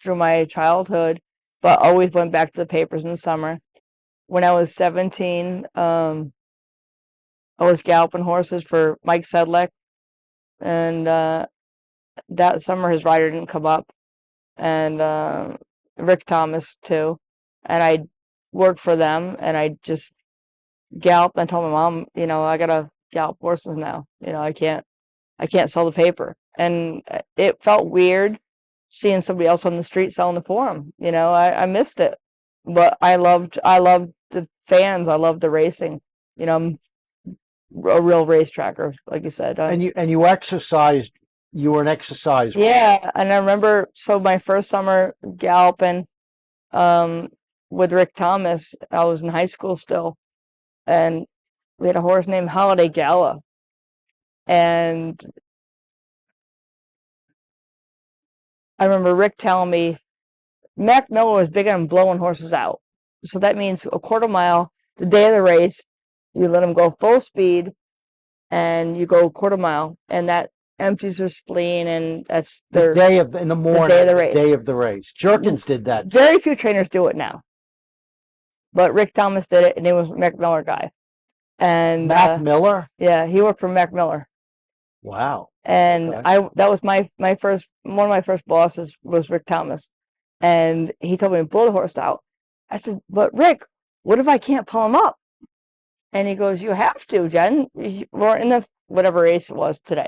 [SPEAKER 3] through my childhood, but always went back to the papers in the summer. When I was 17, I was galloping horses for Mike Sedlick, and that summer his rider didn't come up, and Rick Thomas too, and I worked for them, and I just galloped. I told my mom, I gotta gallop horses now. I can't sell the paper, and it felt weird seeing somebody else on the street selling the forum. I missed it, but I loved the fans. I loved the racing. I'm a real race tracker, like you said.
[SPEAKER 2] And you exercised. You were an exercise.
[SPEAKER 3] Yeah, and I remember, so my first summer galloping with Rick Thomas, I was in high school still, and we had a horse named Holiday Gala, and I remember Rick telling me Mac Miller was big on blowing horses out. So that means a quarter mile the day of the race, you let them go full speed, and you go a quarter mile, and that empties their spleen, and that's
[SPEAKER 2] The day of in the morning,
[SPEAKER 3] day of the race.
[SPEAKER 2] day of the race. Jerkins did that.
[SPEAKER 3] Very few trainers do it now, but Rick Thomas did it, and he was a Mac Miller guy. And
[SPEAKER 2] Mac Miller?
[SPEAKER 3] Yeah, he worked for Mac Miller.
[SPEAKER 2] Wow.
[SPEAKER 3] And
[SPEAKER 2] Okay.
[SPEAKER 3] that was one of my first bosses was Rick Thomas, and he told me to blow the horse out. I said, "But Rick, what if I can't pull him up?" And he goes, "You have to, Jen. We're in the whatever race it was today."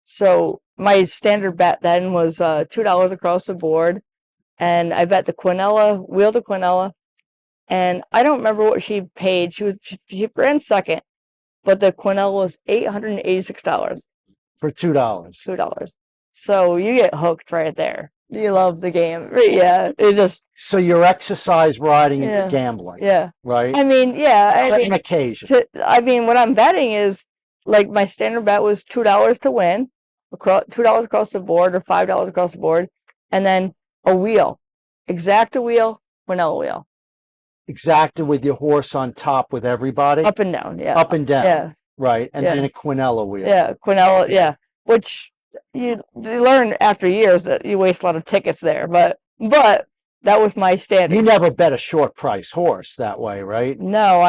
[SPEAKER 3] So my standard bet then was $2 across the board, and I bet the Quinella, Wheel the Quinella, and I don't remember what she paid. She ran second, but the Quinella was $886.
[SPEAKER 2] For $2.
[SPEAKER 3] $2. So you get hooked right there. You love the game. Yeah, it just.
[SPEAKER 2] So you're exercise riding
[SPEAKER 3] Yeah.
[SPEAKER 2] and gambling.
[SPEAKER 3] Yeah.
[SPEAKER 2] Right?
[SPEAKER 3] I mean, yeah.
[SPEAKER 2] On occasion.
[SPEAKER 3] What I'm betting is, like, my standard bet was $2 to win, $2 across the board, or $5 across the board, and then a wheel. Exacta wheel, Quinella wheel.
[SPEAKER 2] Exacted with your horse on top with everybody?
[SPEAKER 3] Up and down, yeah.
[SPEAKER 2] Up and down.
[SPEAKER 3] Yeah.
[SPEAKER 2] Right. And
[SPEAKER 3] Yeah.
[SPEAKER 2] then a Quinella wheel.
[SPEAKER 3] Yeah, Quinella, yeah. Which you learn after years that you waste a lot of tickets there, but that was my standard.
[SPEAKER 2] You never bet a short price horse that way, right?
[SPEAKER 3] No,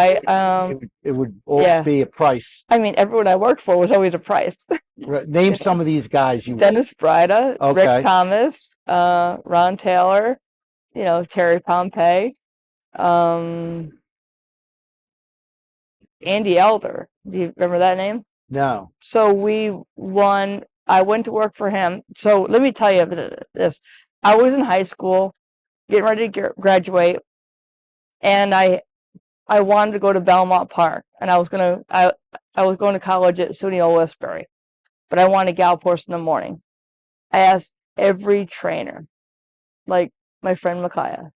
[SPEAKER 2] It would always
[SPEAKER 3] yeah.
[SPEAKER 2] be a price.
[SPEAKER 3] I mean, everyone I worked for was always a price.
[SPEAKER 2] Name some of these guys you.
[SPEAKER 3] Dennis Brida,
[SPEAKER 2] Okay.
[SPEAKER 3] Rick Thomas, Ron Taylor, Terry Pompey. Andy Elder. Do you remember that name?
[SPEAKER 2] No.
[SPEAKER 3] So we won. I went to work for him. So let me tell you this. I was in high school, getting ready to graduate, and I wanted to go to Belmont Park, and I was going to college at SUNY Old Westbury, but I wanted to gallop horse in the morning. I asked every trainer, like my friend Micaiah.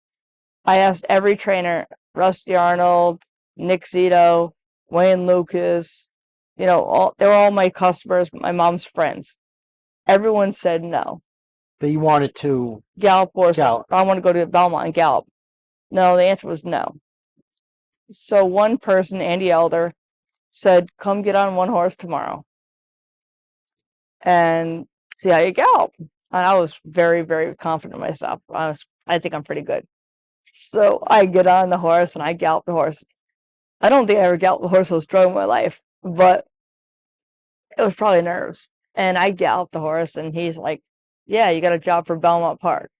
[SPEAKER 3] I asked every trainer, Rusty Arnold, Nick Zito, Wayne Lucas, they were all my customers, my mom's friends. Everyone said no.
[SPEAKER 2] That you wanted to
[SPEAKER 3] Gallop horses.
[SPEAKER 2] gallop.
[SPEAKER 3] I want to go to Belmont and gallop. No, the answer was no. So one person, Andy Elder, said, come get on one horse tomorrow and see how you gallop. And I was very, very confident in myself. I think I'm pretty good. So I get on the horse and I gallop the horse. I don't think I ever galloped a horse so strong in my life, but it was probably nerves. And I galloped the horse and he's like, yeah, you got a job for Belmont Park.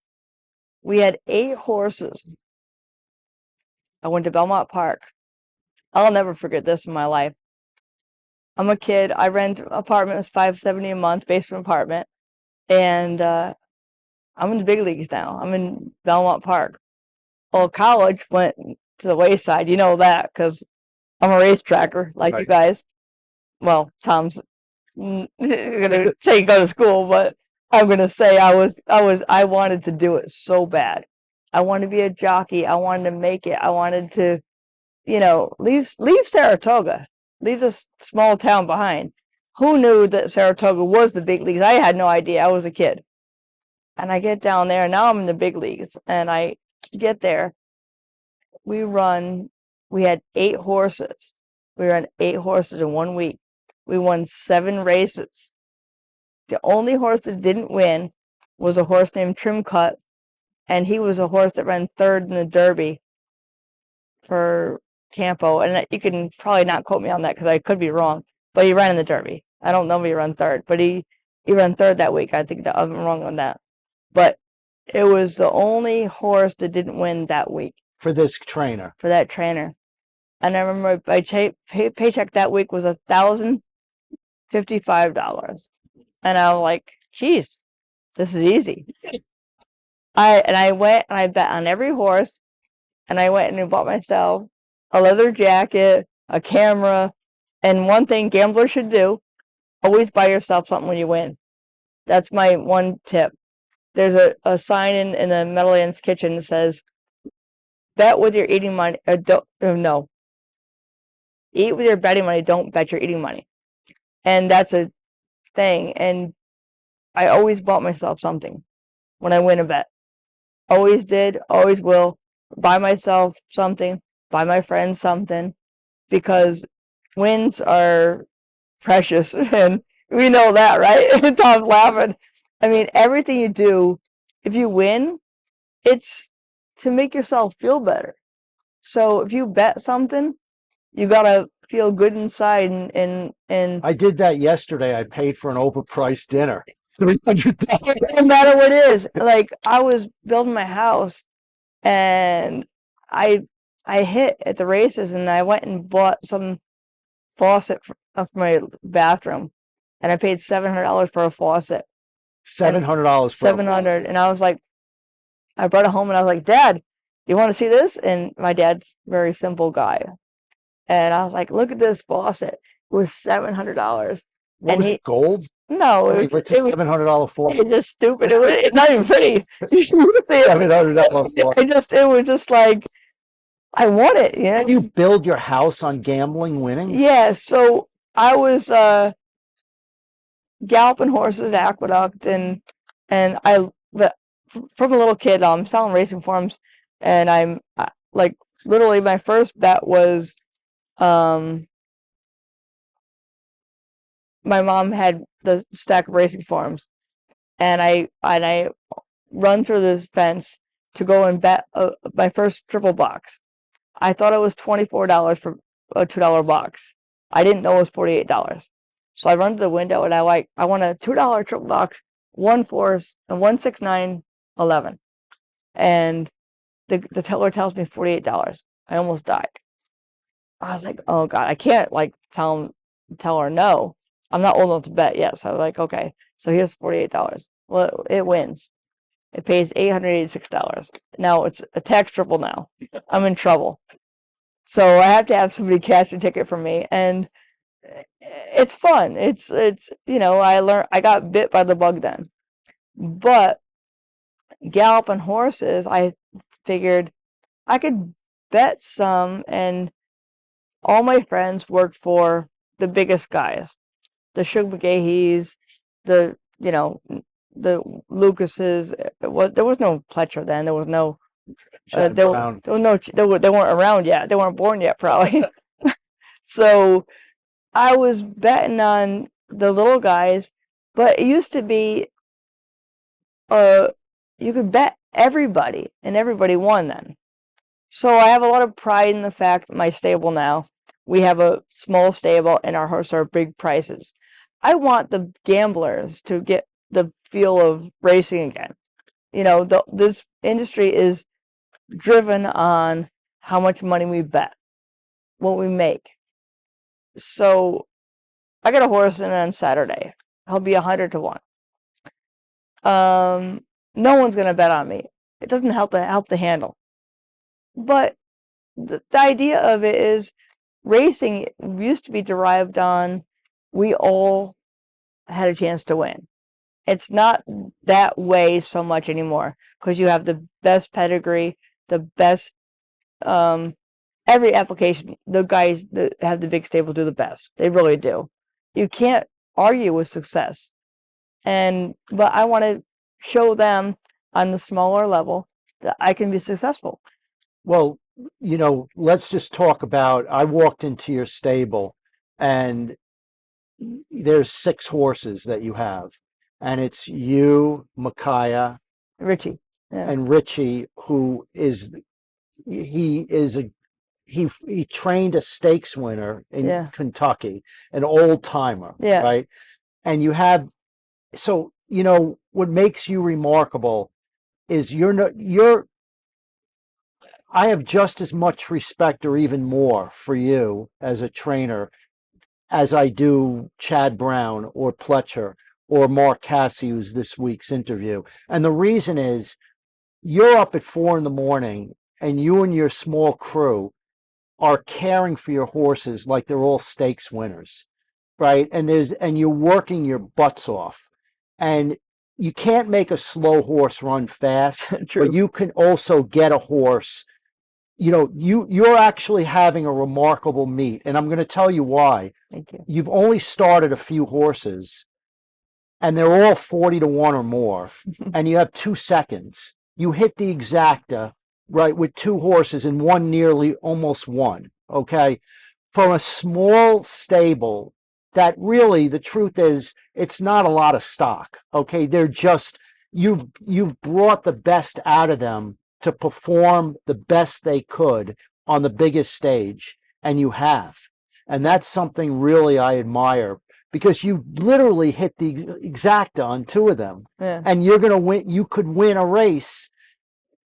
[SPEAKER 3] We had 8 horses. I went to Belmont Park. I'll never forget this in my life. I'm a kid. I rent an apartment. It's $570 a month, basement apartment. And I'm in the big leagues now. I'm in Belmont Park. Well, college went to the wayside. You know that because I'm a racetracker like you
[SPEAKER 2] Right.
[SPEAKER 3] guys. Well, Tom's gonna say go to school, but I'm gonna say I wanted to do it so bad. I wanted to be a jockey. I wanted to make it. I wanted to, leave Saratoga, leave this small town behind. Who knew that Saratoga was the big leagues? I had no idea. I was a kid. And I get down there, and now I'm in the big leagues. And I get there. We had 8 horses. We ran 8 horses in 1 week. We won 7 races. The only horse that didn't win was a horse named Trim Cut, and he was a horse that ran 3rd in the Derby for Campo. And you can probably not quote me on that because I could be wrong, but he ran in the Derby. I don't know if he ran 3rd, but he ran 3rd that week. I think that I'm wrong on that. But it was the only horse that didn't win that week.
[SPEAKER 2] For this trainer.
[SPEAKER 3] For that trainer. And I remember my paycheck that week was $1,055. And I was like, geez, this is easy. I went and I bet on every horse, and I went and bought myself a leather jacket, a camera, and one thing gamblers should do, always buy yourself something when you win. That's my one tip. There's a sign in the Meadowlands kitchen that says, bet with your eating money, no. Eat with your betting money, don't bet your eating money. And that's a thing. And I always bought myself something when I win a bet. Always did, always will. Buy myself something, buy my friends something, because wins are precious. And we know that, right? Tom's laughing. I mean, everything you do, if you win, it's to make yourself feel better. So if you bet something, you gotta feel good inside, and
[SPEAKER 2] I did that yesterday. I paid for an overpriced dinner. $300.
[SPEAKER 3] no matter what it is. Like, I was building my house, and I hit at the races, and I went and bought some faucet for my bathroom, and I paid $700 for a faucet.
[SPEAKER 2] $700 for
[SPEAKER 3] $700, and I was like, I brought it home, and I was like, Dad, you want to see this? And my dad's a very simple guy, and I was like, look at this faucet. It was $700.
[SPEAKER 2] What
[SPEAKER 3] And
[SPEAKER 2] was it, gold?
[SPEAKER 3] No,
[SPEAKER 2] Wait, what's a $700 faucet?
[SPEAKER 3] it was just stupid. It's not even pretty.
[SPEAKER 2] $700 faucet.
[SPEAKER 3] It was just like, I want it. Yeah.
[SPEAKER 2] Can you build your house on gambling winnings?
[SPEAKER 3] Yeah. So I was galloping horses at Aqueduct, and from a little kid, I'm selling racing forms, and I'm like, literally my first bet was my mom had the stack of racing forms, and I run through this fence to go and bet my first triple box. I thought it was $24 for a $2 box. I didn't know it was $48. So I run to the window, and I want a $2 triple box, 1-4 and 1-6-9-11, and the teller tells me $48. I almost died. I was like, oh God, I can't like tell her no. I'm not old enough to bet yet. So I was like, okay. So here's $48. Well, it wins. It pays $886. Now it's a tax triple now. I'm in trouble. So I have to have somebody cash a ticket for me, and it's fun. It's I got bit by the bug then. But galloping horses, I figured I could bet some, and all my friends worked for the biggest guys, the Shug McGahees, the the Lucases. There was no Pletcher then. There was no
[SPEAKER 2] Chad Brown.
[SPEAKER 3] there was no they weren't around yet. They weren't born yet, probably. So I was betting on the little guys, but it used to be you could bet everybody, and everybody won then. So I have a lot of pride in the fact that my stable now, we have a small stable and our horses are big prices. I want the gamblers to get the feel of racing again. This industry is driven on how much money we bet, what we make. So I got a horse in on Saturday. He'll be 100 to 1. No one's gonna bet on me. It doesn't help the handle. But the idea of it is racing used to be derived on we all had a chance to win. It's not that way so much anymore because you have the best pedigree, the best every application. The guys that have the big stable do the best. They really do. You can't argue with success. But I want to show them on the smaller level that I can be successful.
[SPEAKER 2] Well, let's just talk about, I walked into your stable and there's 6 horses that you have, and it's you, Micaiah,
[SPEAKER 3] Richie. Yeah.
[SPEAKER 2] and Richie, who is, he trained a stakes winner in
[SPEAKER 3] Yeah.
[SPEAKER 2] Kentucky, an old timer,
[SPEAKER 3] Yeah.
[SPEAKER 2] right? And you have, so, what makes you remarkable is I have just as much respect or even more for you as a trainer as I do Chad Brown or Pletcher or Mark Cassie, who's this week's interview. And the reason is you're up at 4 a.m. and you and your small crew are caring for your horses like they're all stakes winners, right? And you're working your butts off. And you can't make a slow horse run fast,
[SPEAKER 3] True.
[SPEAKER 2] but you can also get a horse. You're actually having a remarkable meet, and I'm going to tell you why.
[SPEAKER 3] Thank you.
[SPEAKER 2] You've only started a few horses, and they're all 40 to 1 or more, and you have 2 seconds. You hit the exacta, right, with 2 horses and one nearly almost won, okay? From a small stable that really, the truth is, it's not a lot of stock, okay? They're just, you've brought the best out of them to perform the best they could on the biggest stage, and you have. And that's something really I admire, because you literally hit the exacta on 2 of them.
[SPEAKER 3] Yeah.
[SPEAKER 2] And you're going to win. You could win a race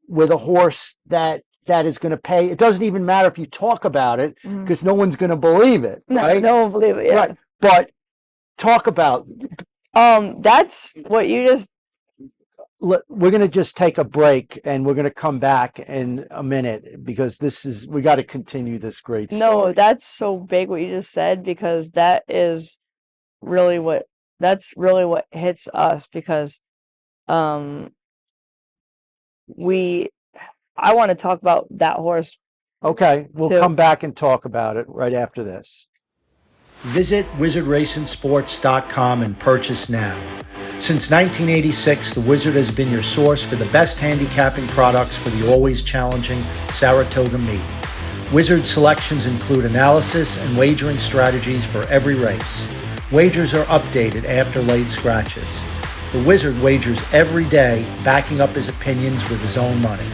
[SPEAKER 2] with a horse that is going to pay. It doesn't even matter if you talk about it, because no one's going to believe it. Right?
[SPEAKER 3] No one believe it. Yeah.
[SPEAKER 2] Right. But talk about.
[SPEAKER 3] That's what you just.
[SPEAKER 2] We're going to just take a break, and we're going to come back in a minute, because we got to continue this great story.
[SPEAKER 3] No, that's so big what you just said, because that's really what hits us, because I want to talk about that horse.
[SPEAKER 2] Okay, we'll come back and talk about it right after this. Visit wizardracingsports.com and purchase now. Since 1986, the Wizard has been your source for the best handicapping products for the always challenging Saratoga meet. Wizard selections include analysis and wagering strategies for every race. Wagers are updated after late scratches. The Wizard wagers every day, backing up his opinions with his own money.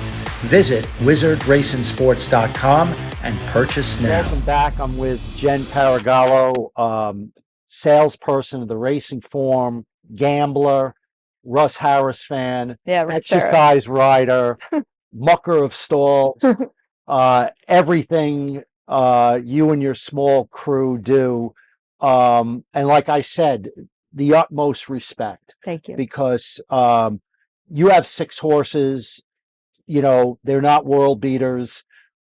[SPEAKER 2] Visit wizardracingsports.com and purchase now. Welcome back. I'm with Jenn Paragallo, salesperson of the Racing Form, gambler, Russ Harris fan, exercise rider, mucker of stalls, everything you and your small crew do. And like I said, the utmost respect,
[SPEAKER 3] Thank you.
[SPEAKER 2] because you have 6 horses, you know, they're not world beaters,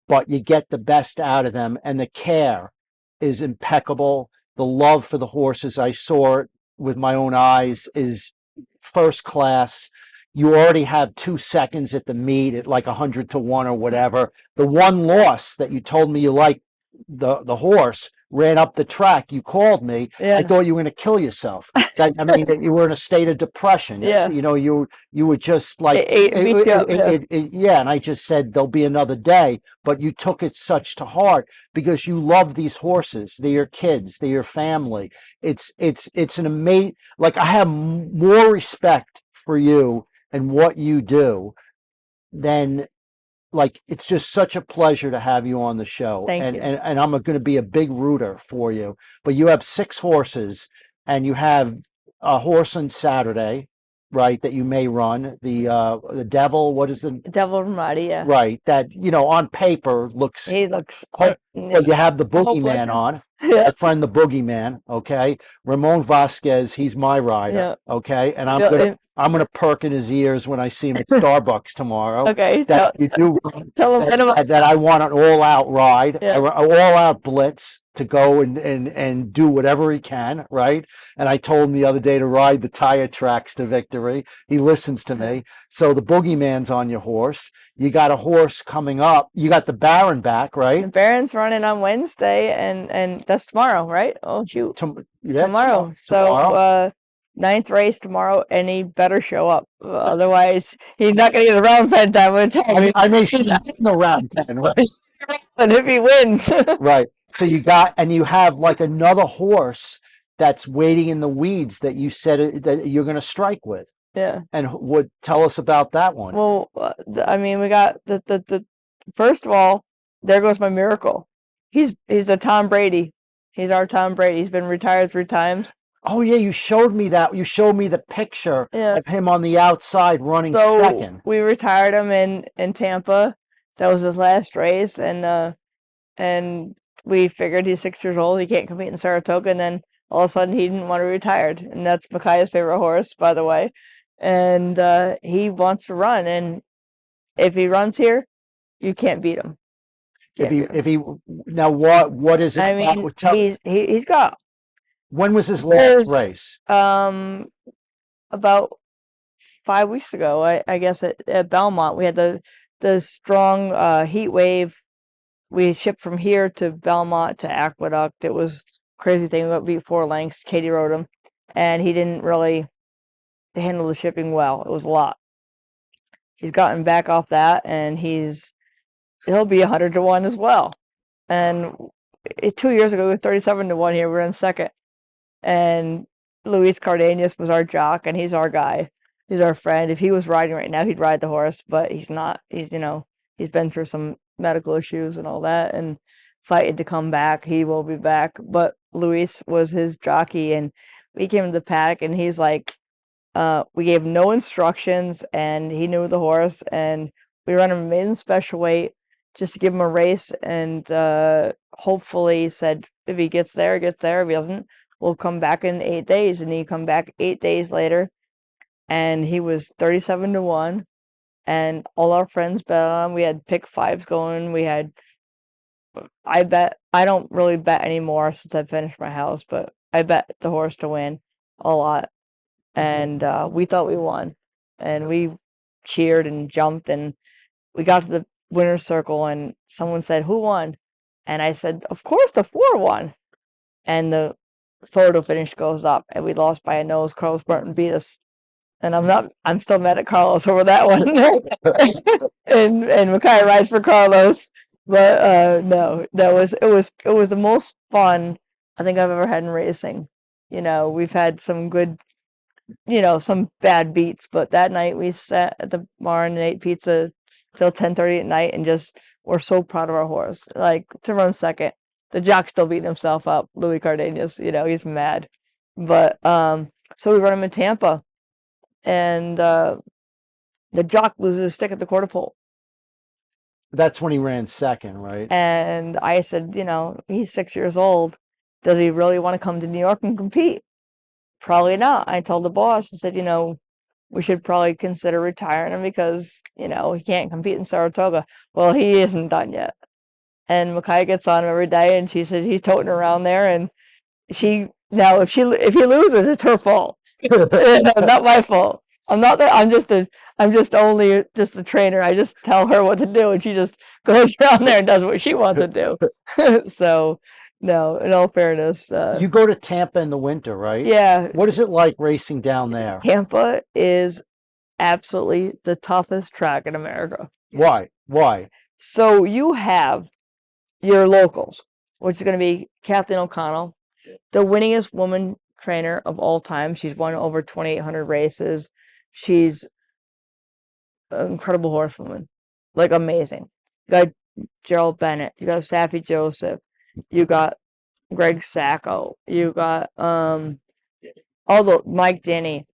[SPEAKER 2] but you get the best out of them, and the care is impeccable. The love for the horses, I saw it with my own eyes, is first class. You already have 2 seconds at the meet at like 100 to 1 or whatever. The one loss that you told me you liked the horse ran up the track. You called me. I
[SPEAKER 3] Yeah.
[SPEAKER 2] thought you were going to kill yourself. I mean, that you were in a state of depression.
[SPEAKER 3] Yeah.
[SPEAKER 2] You know, you were just like,
[SPEAKER 3] It beat you up, yeah.
[SPEAKER 2] yeah. And I just said there'll be another day, but you took it such to heart because you love these horses. They're your kids. They're your family. It's an amazing. Like, I have more respect for you and what you do than, like, it's just such a pleasure to have you on the show.
[SPEAKER 3] Thank you.
[SPEAKER 2] And I'm going to be a big rooter for you. But you have 6 horses, and you have a horse on Saturday, right, that you may run. The Devil, what is the
[SPEAKER 3] Devil Ramadi, yeah.
[SPEAKER 2] right, that, you know, on paper looks,
[SPEAKER 3] He looks
[SPEAKER 2] but you have the
[SPEAKER 3] Hopefully.
[SPEAKER 2] boogeyman on.
[SPEAKER 3] Yeah.
[SPEAKER 2] My friend the boogeyman, okay? Ramon Vasquez, he's my rider,
[SPEAKER 3] Yeah.
[SPEAKER 2] okay? And I'm
[SPEAKER 3] Yeah,
[SPEAKER 2] gonna perk in his ears when I see him at Starbucks tomorrow.
[SPEAKER 3] Okay.
[SPEAKER 2] That you do
[SPEAKER 3] Tell him
[SPEAKER 2] that I want an all-out ride,
[SPEAKER 3] Yeah.
[SPEAKER 2] an all-out blitz to go and do whatever he can, right? And I told him the other day to ride the tire tracks to victory. He listens to me. So the boogeyman's on your horse. You got a horse coming up. You got the Baron back,
[SPEAKER 3] The
[SPEAKER 2] right?
[SPEAKER 3] Baron's running on Wednesday, and that's tomorrow, right? Oh shoot,
[SPEAKER 2] Yeah,
[SPEAKER 3] tomorrow. So
[SPEAKER 2] tomorrow.
[SPEAKER 3] 9th race tomorrow, and he better show up. Otherwise, he's not going to get a round pen time.
[SPEAKER 2] I may see you in the round 10, right?
[SPEAKER 3] And if he wins,
[SPEAKER 2] Right. So you have like another horse that's waiting in the weeds that you said that you're going to strike with.
[SPEAKER 3] yeah.
[SPEAKER 2] And would tell us about that one.
[SPEAKER 3] Well, I mean, we got the first of all, there goes my Miracle. He's a Tom Brady. He's our Tom Brady. He's been retired 3 times.
[SPEAKER 2] Oh yeah, you showed me that. You showed me the picture
[SPEAKER 3] Yeah.
[SPEAKER 2] of him on the outside running
[SPEAKER 3] So
[SPEAKER 2] second.
[SPEAKER 3] we retired him in Tampa. That was his last race, and we figured he's 6 years old. He can't compete in Saratoga, and then all of a sudden he didn't want to be retired, and that's Micaiah's favorite horse, by the way. And he wants to run, and if he runs here, you can't beat him.
[SPEAKER 2] If he now what is it?
[SPEAKER 3] I mean, he's got.
[SPEAKER 2] When was his last race?
[SPEAKER 3] About 5 weeks ago, I guess at Belmont, we had the strong heat wave. We shipped from here to Belmont to Aqueduct. It was a crazy thing. We beat 4 lengths. Katie rode him, and he didn't really handle the shipping well. It was a lot. He's gotten back off that, and he'll be 100 to 1 as well. And 2 years ago, we were 37 to 1 here. We're in second. And Luis Cardenas was our jock, and he's our guy. He's our friend. If he was riding right now, he'd ride the horse, but he's not. He's been through some medical issues and all that, and fighting to come back. He will be back. But Luis was his jockey, and we came to the paddock, and he's like, we gave no instructions, and he knew the horse, and we run him made him special weight just to give him a race, and hopefully said if he gets there, gets there. If he doesn't, we'll come back in 8 days. And he come back 8 days later, and he was 37 to 1, and all our friends bet on him. We had pick 5s going. I don't really bet anymore since I finished my house, but I bet the horse to win a lot. And we thought we won, and we cheered and jumped, and we got to the winner's circle, and someone said, "Who won?" And I said, "Of course, the 4 won." And the photo finish goes up, and we lost by a nose. Carlos Burton beat us, and I'm still mad at Carlos over that one. and Micaiah rides for Carlos, but no, it was the most fun I think I've ever had in racing. You know, we've had some good, some bad beats, but that night we sat at the barn and ate pizza till 10:30 at night, and just we're so proud of our horse. Like, to run second, the jock's still beating himself up. Louis Cardenas, he's mad, but so we run him in Tampa, and the jock loses his stick at the quarter pole,
[SPEAKER 2] That's when he ran second, right?
[SPEAKER 3] And I said, you know, he's 6 years old. Does he really want to come to New York and compete? Probably not. I told the boss, I said, you know, we should probably consider retiring him because, you know, he can't compete in Saratoga. Well, he isn't done yet. And Micaiah gets on him every day, and she said he's toting around there, and she now if he loses, it's her fault. Not my fault. I'm not that. I'm just only just a trainer. I just tell her what to do, and she just goes around there and does what she wants to do. So, no, in all fairness,
[SPEAKER 2] You go to Tampa in the winter, right?
[SPEAKER 3] yeah,
[SPEAKER 2] What is it like racing down there?
[SPEAKER 3] Tampa is absolutely the toughest track in America.
[SPEAKER 2] Why? Why?
[SPEAKER 3] So you have your locals, which is going to be Kathleen O'Connell, the winningest woman trainer of all time. She's won over 2,800 races. She's an incredible horsewoman, like amazing. You got Gerald Bennett, you got Safi Joseph, you got Greg Sacco, you got all the Mike Denny,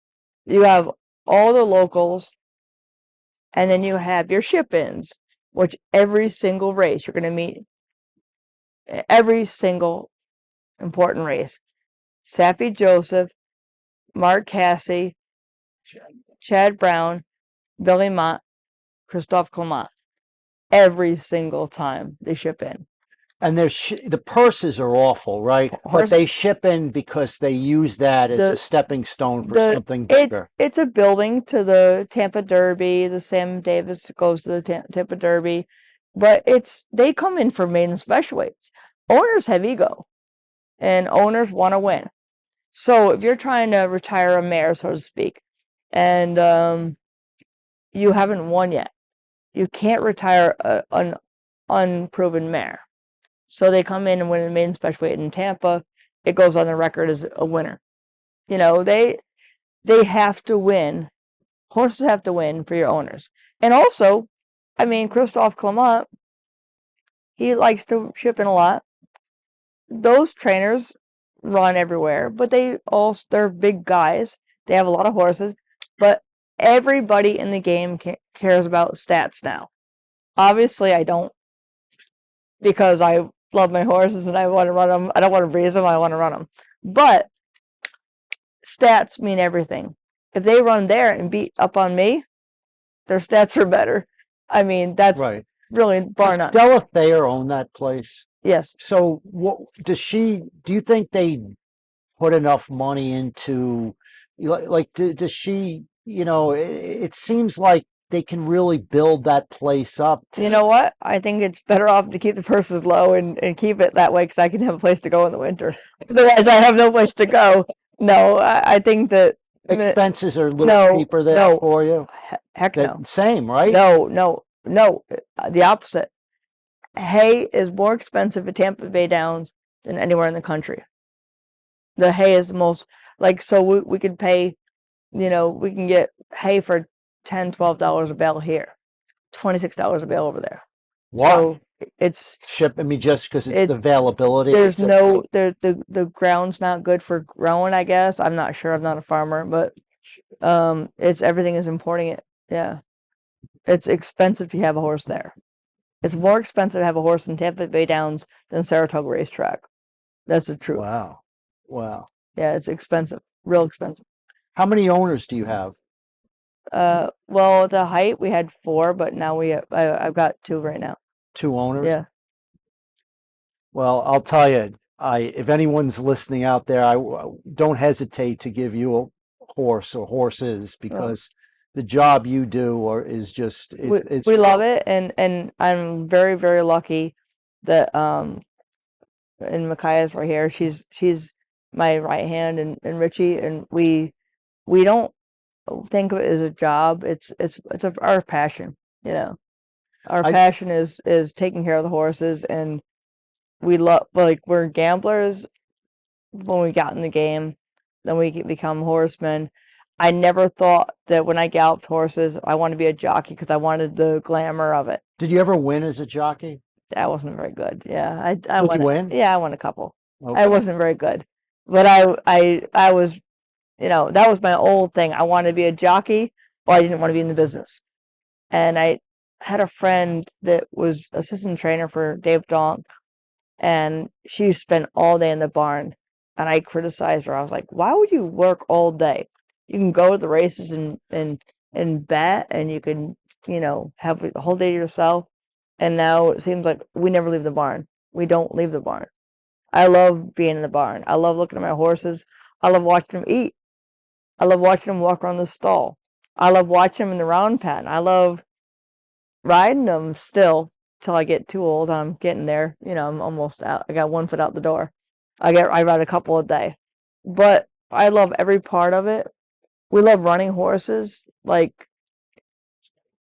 [SPEAKER 3] you have all the locals, and then you have your ship-ins, which every single race you're going to meet, every single important race. Safi Joseph, Mark Cassey, Chad Brown, Billy Mott, Christophe Clement. Every single time they ship in.
[SPEAKER 2] And the purses are awful, right? But they ship in because they use that as a stepping stone for something bigger.
[SPEAKER 3] It's a building to the Tampa Derby. The Sam Davis goes to the Tampa Derby. But they come in for maiden special weights. Owners have ego. And owners want to win. So if you're trying to retire a mare, so to speak, and you haven't won yet, you can't retire an unproven mare. So they come in and win a maiden special weight in Tampa. It goes on the record as a winner. You know, they have to win. Horses have to win for your owners. And also, I mean, Christophe Clement, he likes to ship in a lot. Those trainers run everywhere, but they're big guys. They have a lot of horses, but everybody in the game cares about stats now. Obviously, I don't, because I love my horses and I want to run them. I don't want to breeze them. I want to run them. But stats mean everything. If they run there and beat up on me, their stats are better. I mean, that's
[SPEAKER 2] right.
[SPEAKER 3] Really bar none.
[SPEAKER 2] Della Thayer owned that place.
[SPEAKER 3] Yes.
[SPEAKER 2] So what do you think they put enough money into, does she, you know, it seems like they can really build that place up.
[SPEAKER 3] You know what? I think it's better off to keep the purses low and keep it that way because I can have a place to go in the winter. Otherwise, I have no place to go. No, I think that
[SPEAKER 2] expenses are a little cheaper there for you.
[SPEAKER 3] Heck no.
[SPEAKER 2] Same, right?
[SPEAKER 3] No. The opposite. Hay is more expensive at Tampa Bay Downs than anywhere in the country. The hay is the most, so we could pay, you know, we can get hay for $10, $12 a bale here, $26 a bale over there.
[SPEAKER 2] Wow.
[SPEAKER 3] So it's
[SPEAKER 2] I mean, just because it's the availability.
[SPEAKER 3] There's the ground's not good for growing, I guess. I'm not sure. I'm not a farmer, but everything is importing it. Yeah. It's expensive to have a horse there. It's more expensive to have a horse in Tampa Bay Downs than Saratoga Racetrack. That's the truth.
[SPEAKER 2] Wow.
[SPEAKER 3] Yeah, it's expensive. Real expensive.
[SPEAKER 2] How many owners do you have?
[SPEAKER 3] Well, at the height we had 4, but now I've got 2 right now.
[SPEAKER 2] 2 owners?
[SPEAKER 3] Yeah.
[SPEAKER 2] Well, I'll tell you, if anyone's listening out there, I don't hesitate to give you a horse or horses because the job you do is just
[SPEAKER 3] we love it, and I'm very, very lucky that and Micaiah's right here. She's my right hand, and Richie, and we don't think of it as a job. It's our passion, you know. Our passion is taking care of the horses, and we love, we're gamblers when we got in the game, then we become horsemen. I never thought that when I galloped horses, I wanted to be a jockey because I wanted the glamour of it.
[SPEAKER 2] Did you ever win as a jockey?
[SPEAKER 3] I wasn't very good. Yeah, I
[SPEAKER 2] won. Did you win?
[SPEAKER 3] Yeah, I won a couple.
[SPEAKER 2] Okay.
[SPEAKER 3] I wasn't very good, but I was, you know, that was my old thing. I wanted to be a jockey, but I didn't want to be in the business. And I had a friend that was assistant trainer for Dave Donk, and she spent all day in the barn. And I criticized her. I was like, "Why would you work all day? You can go to the races and bet, and you can, have the whole day to yourself." And now it seems like we never leave the barn. We don't leave the barn. I love being in the barn. I love looking at my horses. I love watching them eat. I love watching them walk around the stall. I love watching them in the round pen. I love riding them still till I get too old. I'm getting there. I'm almost out. I got one foot out the door. I ride a couple a day, but I love every part of it. We love running horses. Like,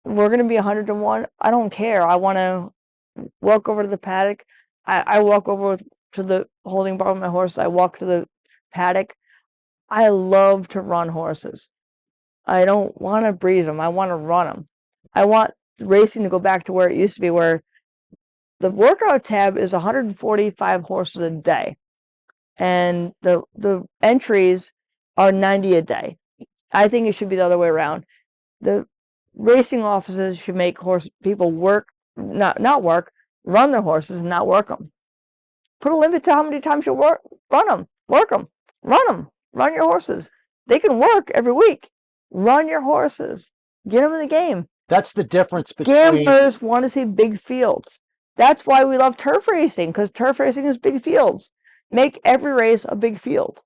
[SPEAKER 3] we're gonna be 101. I don't care. I want to walk over to the paddock. I walk over to the holding bar with my horse. I walk to the paddock. I love to run horses. I don't want to breeze them. I want to run them. I want racing to go back to where it used to be, where the workout tab is 145 horses a day, and the entries are 90 a day. I think it should be the other way around. The racing offices should make people work, not work, run their horses and not work them. Put a limit to how many times you run them, work them, run your horses. They can work every week. Run your horses. Get them in the game.
[SPEAKER 2] That's the difference between
[SPEAKER 3] Gamblers want to see big fields. That's why we love turf racing, because turf racing is big fields. Make every race a big field.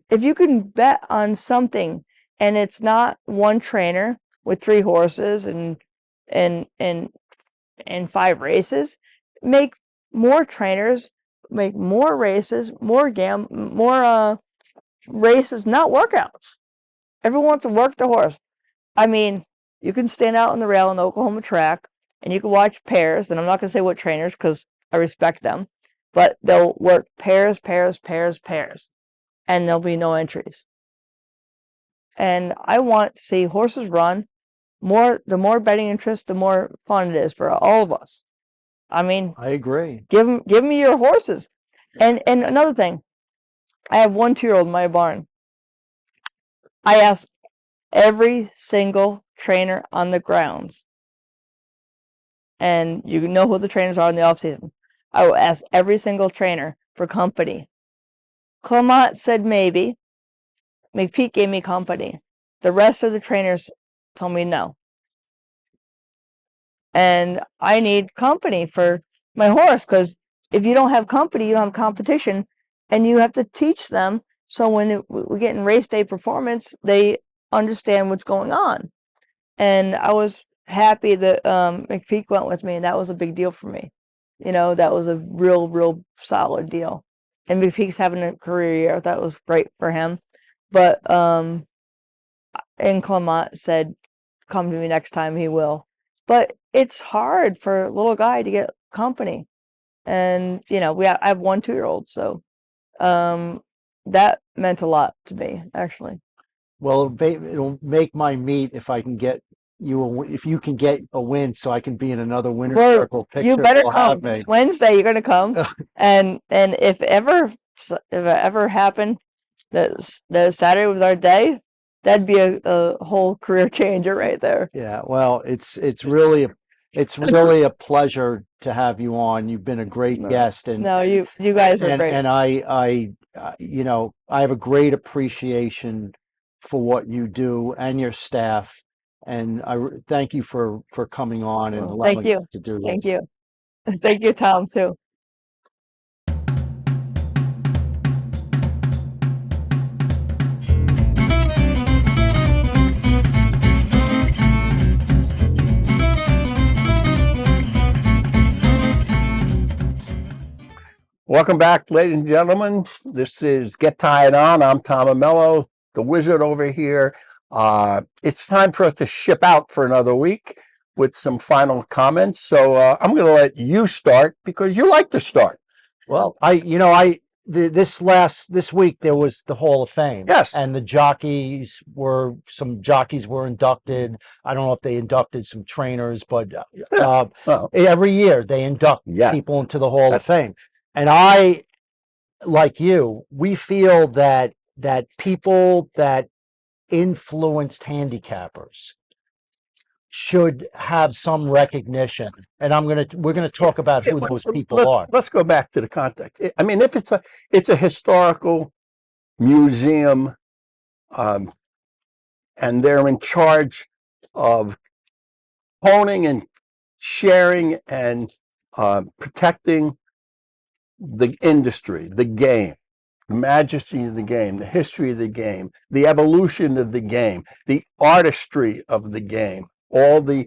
[SPEAKER 3] If you can bet on something and it's not one trainer with 3 horses and 5 races, make more trainers, make more races, more races, not workouts. Everyone wants to work the horse. I mean, you can stand out on the rail on the Oklahoma track and you can watch pairs, and I'm not going to say what trainers because I respect them, but they'll work pairs, and there'll be no entries. And I want to see horses run more. The more betting interest, the more fun it is for all of us. I mean,
[SPEAKER 2] I agree.
[SPEAKER 3] give me your horses. And another thing, I have 1 2-year-old in my barn. I ask every single trainer on the grounds, and you know who the trainers are in the off season. I will ask every single trainer for company. Clement said maybe. McPeak gave me company. The rest of the trainers told me no. And I need company for my horse, because if you don't have company, you don't have competition, and you have to teach them. So when we get in race day performance, they understand what's going on. And I was happy that McPeak went with me, and that was a big deal for me. That was a real solid deal. And McPeak's having a career year. That was great for him. But and Clement said, come to me next time, he will. But it's hard for a little guy to get company. And, I have 1 2-year-old, so that meant a lot to me, actually.
[SPEAKER 2] Well, it'll make my meet if I can get if you can get a win, so I can be in another winner's
[SPEAKER 3] Well,
[SPEAKER 2] circle picture.
[SPEAKER 3] you better
[SPEAKER 2] will
[SPEAKER 3] come
[SPEAKER 2] have me.
[SPEAKER 3] Wednesday. You're gonna come, and if it ever happened that Saturday was our day, that'd be a whole career changer right there.
[SPEAKER 2] Yeah, well, it's really a pleasure to have you on. You've been a great guest, and
[SPEAKER 3] No, you guys are great.
[SPEAKER 2] and I I have a great appreciation for what you do and your staff, and thank you for coming on and
[SPEAKER 3] Well,
[SPEAKER 2] allowing
[SPEAKER 3] thank you.
[SPEAKER 2] us to do this.
[SPEAKER 3] Thank you. Thank you, Tom, too.
[SPEAKER 1] Welcome back, ladies and gentlemen. This is Get Tied On. I'm Tom Amello, the wizard over here. It's time for us to ship out for another week with some final comments. So I'm going to let you start because you like to start.
[SPEAKER 2] Well, this week there was the Hall of Fame.
[SPEAKER 1] Yes.
[SPEAKER 2] And some jockeys were inducted. I don't know if they inducted some trainers, but every year they induct people into the Hall of Fame. And I, like you, we feel that people that influenced handicappers should have some recognition. And we're gonna talk about who those people are.
[SPEAKER 1] Let's go back to the context. I mean, if it's a historical museum, and they're in charge of honing and sharing and protecting the industry, the game, the majesty of the game, the history of the game, the evolution of the game, the artistry of the game, all the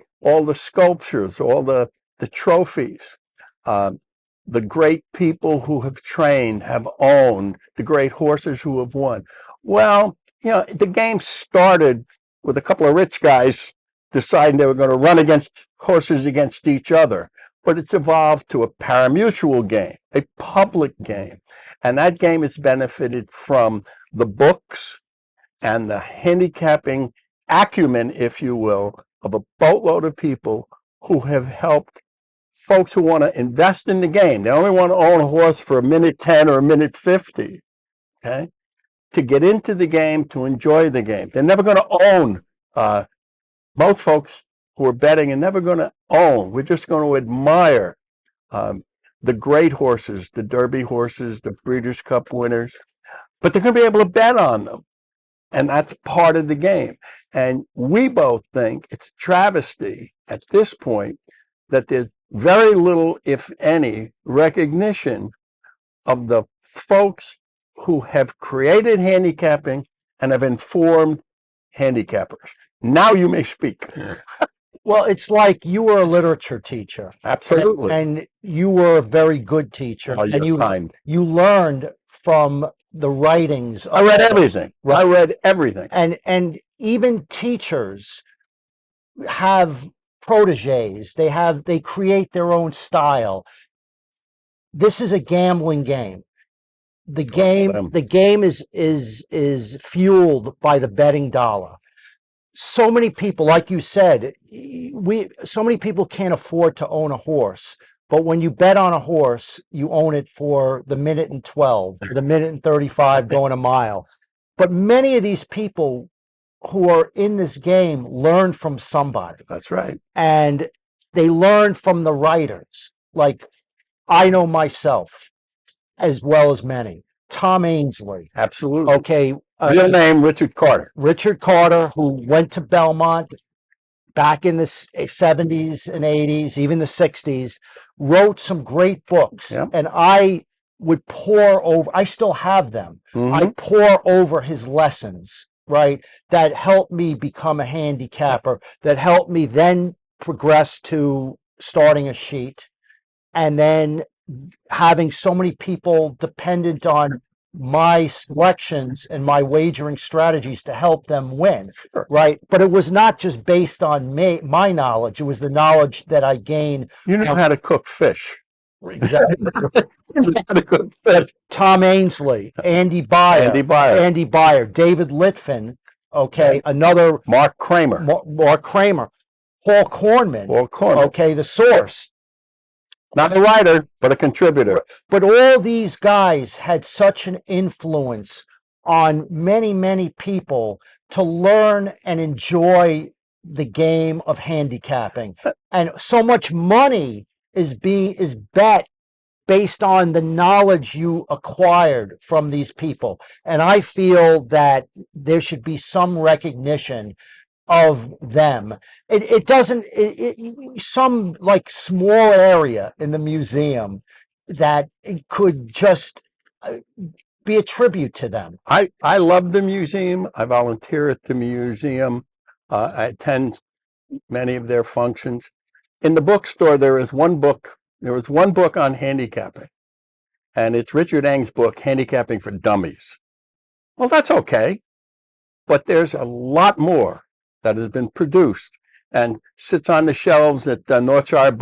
[SPEAKER 1] sculptures, all the trophies, the great people who have trained, have owned, the great horses who have won. Well, the game started with a couple of rich guys deciding they were going to run against horses against each other. But it's evolved to a parimutuel game, a public game. And that game has benefited from the books and the handicapping acumen, if you will, of a boatload of people who have helped folks who want to invest in the game. They only want to own a horse for a minute 10 or a minute 50, okay? To get into the game, to enjoy the game. They're never going to own. Most folks who are betting are never going to own. We're just going to admire the great horses, the Derby horses, the Breeders' Cup winners, but they're going to be able to bet on them. And that's part of the game. And we both think it's a travesty at this point that there's very little, if any, recognition of the folks who have created handicapping and have informed handicappers. Now you may speak.
[SPEAKER 2] Well, it's like you were a literature teacher.
[SPEAKER 1] Absolutely.
[SPEAKER 2] And you were a very good teacher.
[SPEAKER 1] Oh, you're kind.
[SPEAKER 2] You learned from the writings.
[SPEAKER 1] I read everything. I read everything.
[SPEAKER 2] And even teachers have proteges. They create their own style. This is a gambling game. The game is fueled by the betting dollar. So many people, like you said, so many people can't afford to own a horse. But when you bet on a horse, you own it for the minute and 12, the minute and 35 going a mile. But many of these people who are in this game learn from somebody.
[SPEAKER 1] That's right.
[SPEAKER 2] And they learn from the writers. Like, I know myself as well as many. Tom Ainsley.
[SPEAKER 1] Absolutely.
[SPEAKER 2] Okay.
[SPEAKER 1] Real name, Richard Carter.
[SPEAKER 2] Richard Carter, who went to Belmont back in the 70s and 80s, even the 60s, wrote some great books.
[SPEAKER 1] Yep.
[SPEAKER 2] And I would pour over, I still have them.
[SPEAKER 1] Mm-hmm.
[SPEAKER 2] I pour over his lessons, right? That helped me become a handicapper, that helped me then progress to starting a sheet, and then having so many people dependent on my selections and my wagering strategies to help them win.
[SPEAKER 1] Sure.
[SPEAKER 2] Right? But it was not just based on my knowledge. It was the knowledge that I gained.
[SPEAKER 1] You know how to cook fish.
[SPEAKER 2] Exactly.
[SPEAKER 1] You know how to cook fish.
[SPEAKER 2] Tom Ainsley, Andy Beyer, David Litvin, okay, another
[SPEAKER 1] Mark Kramer,
[SPEAKER 2] Paul Kornman, okay, the source.
[SPEAKER 1] Not a writer, but a contributor.
[SPEAKER 2] But all these guys had such an influence on many, many people to learn and enjoy the game of handicapping. And so much money is bet based on the knowledge you acquired from these people. And I feel that there should be some recognition of them. It doesn't, some like small area in the museum that it could just be a tribute to them.
[SPEAKER 1] I love the museum. I volunteer at the museum. I attend many of their functions. In the bookstore, there was one book on handicapping, and it's Richard Eng's book, Handicapping for Dummies. Well, that's okay, but there's a lot more that has been produced and sits on the shelves at Northshire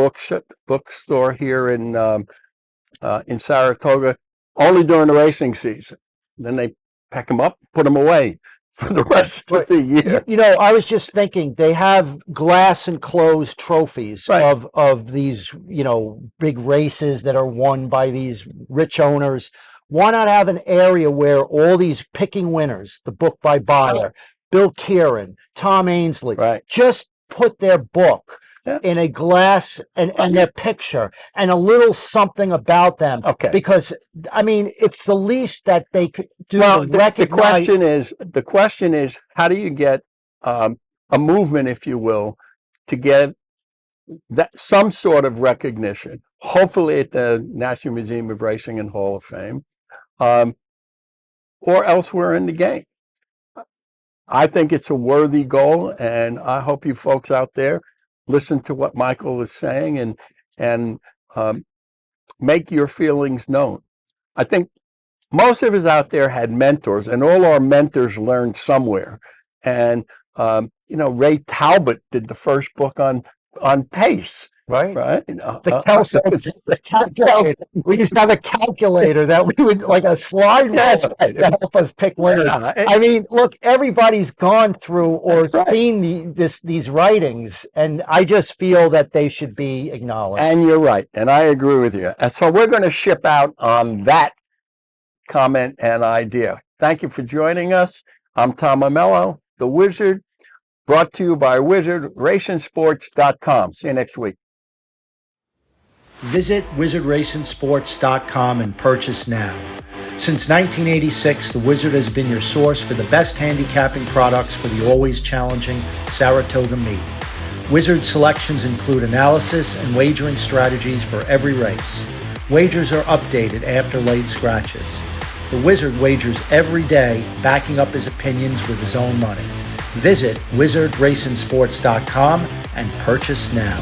[SPEAKER 1] bookstore here in Saratoga, only during the racing season. Then they pack them up, put them away for the rest of the year.
[SPEAKER 2] You know, I was just thinking they have glass enclosed trophies of these, big races that are won by these rich owners. Why not have an area where all these picking winners, the book by Beyer, Bill Kieran, Tom Ainsley, just put their book
[SPEAKER 1] Yeah.
[SPEAKER 2] in a glass and their picture and a little something about them.
[SPEAKER 1] Okay.
[SPEAKER 2] Because I mean, it's the least that they could do
[SPEAKER 1] Well,
[SPEAKER 2] to
[SPEAKER 1] the
[SPEAKER 2] recognize.
[SPEAKER 1] question is, how do you get a movement, if you will, to get that some sort of recognition, hopefully at the National Museum of Racing and Hall of Fame, or elsewhere in the game. I think it's a worthy goal, and I hope you folks out there listen to what Michael is saying and make your feelings known. I think most of us out there had mentors, and all our mentors learned somewhere. And Ray Talbot did the first book on pace.
[SPEAKER 2] Right.
[SPEAKER 1] Right.
[SPEAKER 2] The calculator. We used to have a calculator that we would, like a slide
[SPEAKER 1] That's
[SPEAKER 2] rule,
[SPEAKER 1] right.
[SPEAKER 2] to help us pick winners.
[SPEAKER 1] Yeah,
[SPEAKER 2] I mean, look, everybody's gone through or
[SPEAKER 1] That's right.
[SPEAKER 2] seen these writings, and I just feel that they should be acknowledged.
[SPEAKER 1] And you're right, and I agree with you. And so we're going to ship out on that comment and idea. Thank you for joining us. I'm Tom Amello, the Wizard, brought to you by WizardRacingSports.com. See you next week.
[SPEAKER 2] Visit WizardRacingSports.com and purchase now. Since 1986, the Wizard has been your source for the best handicapping products for the always challenging Saratoga meet. Wizard selections include analysis and wagering strategies for every race. Wagers are updated after late scratches. The Wizard wagers every day, backing up his opinions with his own money. Visit WizardRacingSports.com and purchase now.